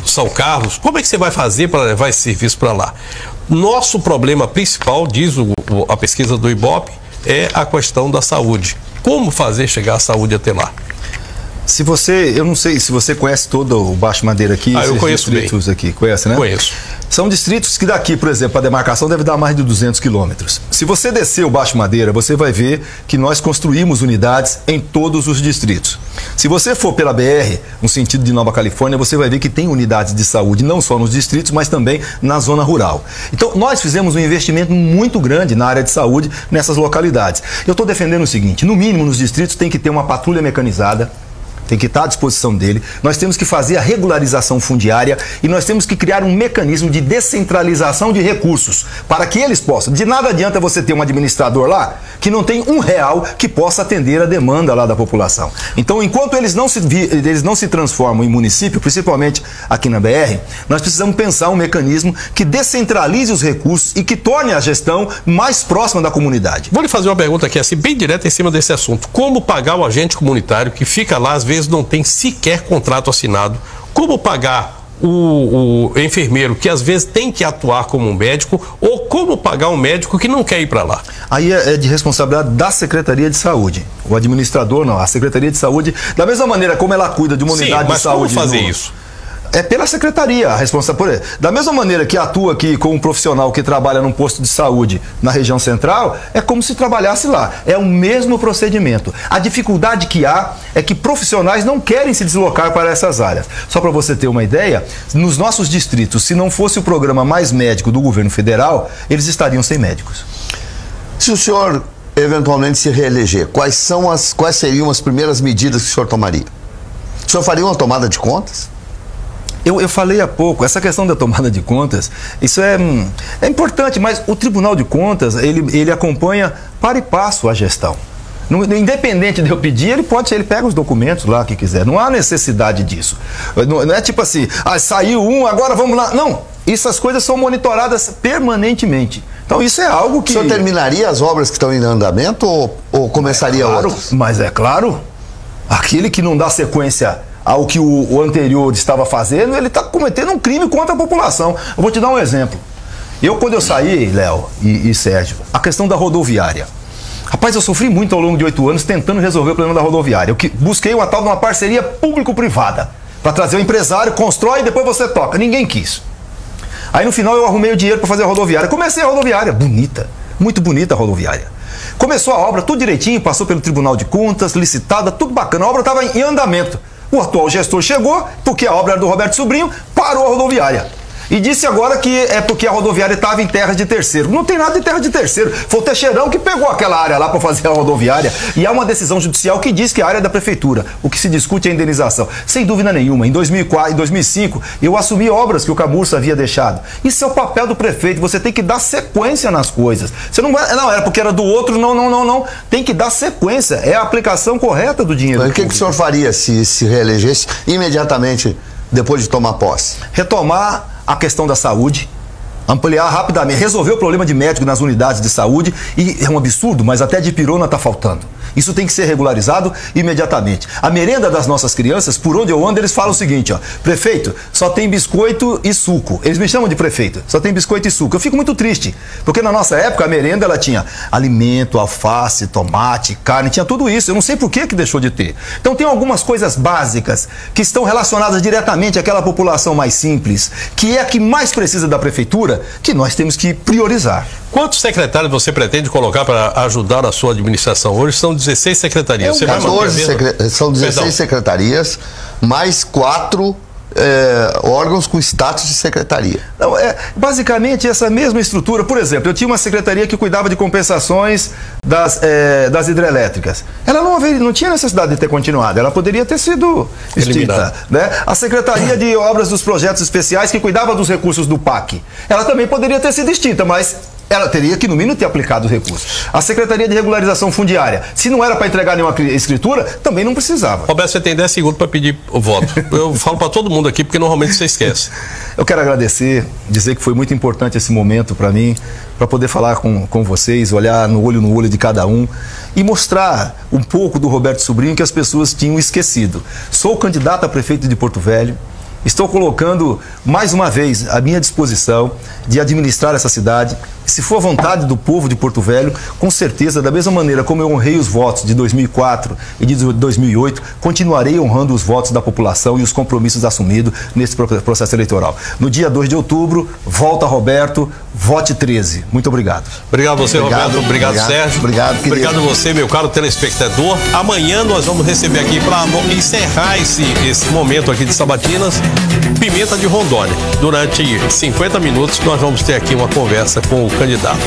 São Carlos? Como é que você vai fazer para levar esse serviço para lá? Nosso problema principal, diz a pesquisa do Ibope, é a questão da saúde. Como fazer chegar a saúde até lá? Eu não sei se você conhece todo o Baixo Madeira aqui. Eu conheço bem. Aqui, conhece, né? Conheço. São distritos que daqui, por exemplo, a demarcação deve dar mais de 200 quilômetros. Se você descer o Baixo Madeira, você vai ver que nós construímos unidades em todos os distritos. Se você for pela BR, no sentido de Nova Califórnia, você vai ver que tem unidades de saúde, não só nos distritos, mas também na zona rural. Então, nós fizemos um investimento muito grande na área de saúde nessas localidades. Eu estou defendendo o seguinte, no mínimo nos distritos tem que ter uma patrulha mecanizada, tem que estar à disposição dele, nós temos que fazer a regularização fundiária e nós temos que criar um mecanismo de descentralização de recursos para que eles possam. De nada adianta você ter um administrador lá que não tem R$1 que possa atender a demanda lá da população. Então, enquanto eles não se transformam em município, principalmente aqui na BR, nós precisamos pensar um mecanismo que descentralize os recursos e que torne a gestão mais próxima da comunidade. Vou lhe fazer uma pergunta aqui, assim, bem direta em cima desse assunto. Como pagar o agente comunitário que fica lá, às vezes, não tem sequer contrato assinado? Como pagar o enfermeiro que às vezes tem que atuar como um médico, ou como pagar um médico que não quer ir para lá? Aí é de responsabilidade da Secretaria de Saúde. O administrador não, a Secretaria de Saúde, da mesma maneira como ela cuida de uma unidade de saúde. Como fazer isso? É pela secretaria a responsável. Da mesma maneira que atua aqui com um profissional que trabalha num posto de saúde na região central, é como se trabalhasse lá. É o mesmo procedimento. A dificuldade que há é que profissionais não querem se deslocar para essas áreas. Só para você ter uma ideia, nos nossos distritos, se não fosse o programa Mais Médico do governo federal, eles estariam sem médicos. Se o senhor eventualmente se reeleger, quais seriam as primeiras medidas que o senhor tomaria? O senhor faria uma tomada de contas? Eu falei há pouco, essa questão da tomada de contas, isso é importante, mas o Tribunal de Contas, ele acompanha para e passo a gestão. Independente de eu pedir, ele pega os documentos lá que quiser. Não há necessidade disso. Não é tipo assim, saiu um, agora vamos lá. Não, essas coisas são monitoradas permanentemente. Então isso é algo que... O senhor terminaria as obras que estão em andamento ou começaria outras? Mas é claro, aquele que não dá sequência ao que o anterior estava fazendo, ele está cometendo um crime contra a população. Eu vou te dar um exemplo. Quando eu saí, Léo e Sérgio, a questão da rodoviária. Rapaz, eu sofri muito ao longo de 8 anos tentando resolver o problema da rodoviária. Eu busquei uma tal de uma parceria público-privada para trazer o empresário, constrói e depois você toca. Ninguém quis. Aí no final eu arrumei o dinheiro para fazer a rodoviária. Comecei a rodoviária, bonita, muito bonita a rodoviária. Começou a obra, tudo direitinho, passou pelo Tribunal de Contas, licitada, tudo bacana. A obra estava em andamento. O atual gestor chegou, porque a obra era do Roberto Sobrinho, parou a rodoviária. E disse agora que é porque a rodoviária estava em terra de terceiro. Não tem nada de terra de terceiro. Foi o Teixeirão que pegou aquela área lá para fazer a rodoviária. E há uma decisão judicial que diz que a área é da prefeitura. O que se discute é a indenização. Sem dúvida nenhuma. Em 2005, eu assumi obras que o Camurça havia deixado. Isso é o papel do prefeito. Você tem que dar sequência nas coisas. Você não vai... Não, era porque era do outro. Não. Tem que dar sequência. É a aplicação correta do dinheiro. Mas o que o senhor faria se reelegesse imediatamente depois de tomar posse? Retomar a questão da saúde, ampliar rapidamente, resolver o problema de médico nas unidades de saúde, e é um absurdo, mas até de pirona está faltando. Isso tem que ser regularizado imediatamente. A merenda das nossas crianças, por onde eu ando, eles falam o seguinte, ó, prefeito, só tem biscoito e suco. Eles me chamam de prefeito, só tem biscoito e suco. Eu fico muito triste, porque na nossa época a merenda ela tinha alimento, alface, tomate, carne, tinha tudo isso. Eu não sei por que deixou de ter. Então tem algumas coisas básicas que estão relacionadas diretamente àquela população mais simples, que é a que mais precisa da prefeitura, que nós temos que priorizar. Quantos secretários você pretende colocar para ajudar a sua administração? Hoje são 16 secretarias. Você 14 são 16 secretarias, mais 4 órgãos com status de secretaria. Não, basicamente essa mesma estrutura. Por exemplo, eu tinha uma secretaria que cuidava de compensações das hidrelétricas. Ela não tinha necessidade de ter continuado, ela poderia ter sido extinta, né? A secretaria de obras dos projetos especiais que cuidava dos recursos do PAC, ela também poderia ter sido extinta, mas ela teria que, no mínimo, ter aplicado os recursos. A Secretaria de Regularização Fundiária, se não era para entregar nenhuma escritura, também não precisava. Roberto, você tem 10 segundos para pedir o voto. Eu falo para todo mundo aqui, porque normalmente você esquece. Eu quero agradecer, dizer que foi muito importante esse momento para mim, para poder falar com vocês, olhar no olho de cada um e mostrar um pouco do Roberto Sobrinho que as pessoas tinham esquecido. Sou candidato a prefeito de Porto Velho. Estou colocando, mais uma vez, à minha disposição de administrar essa cidade. Se for vontade do povo de Porto Velho, com certeza, da mesma maneira como eu honrei os votos de 2004 e de 2008, continuarei honrando os votos da população e os compromissos assumidos nesse processo eleitoral. No dia 2 de outubro, volta Roberto, vote 13. Muito obrigado. Obrigado a você, Roberto. Obrigado, Sérgio. Obrigado a você, meu caro telespectador. Amanhã nós vamos receber aqui, para encerrar esse momento aqui de Sabatinas, Pimenta de Rondônia. Durante 50 minutos nós vamos ter aqui uma conversa com o candidato.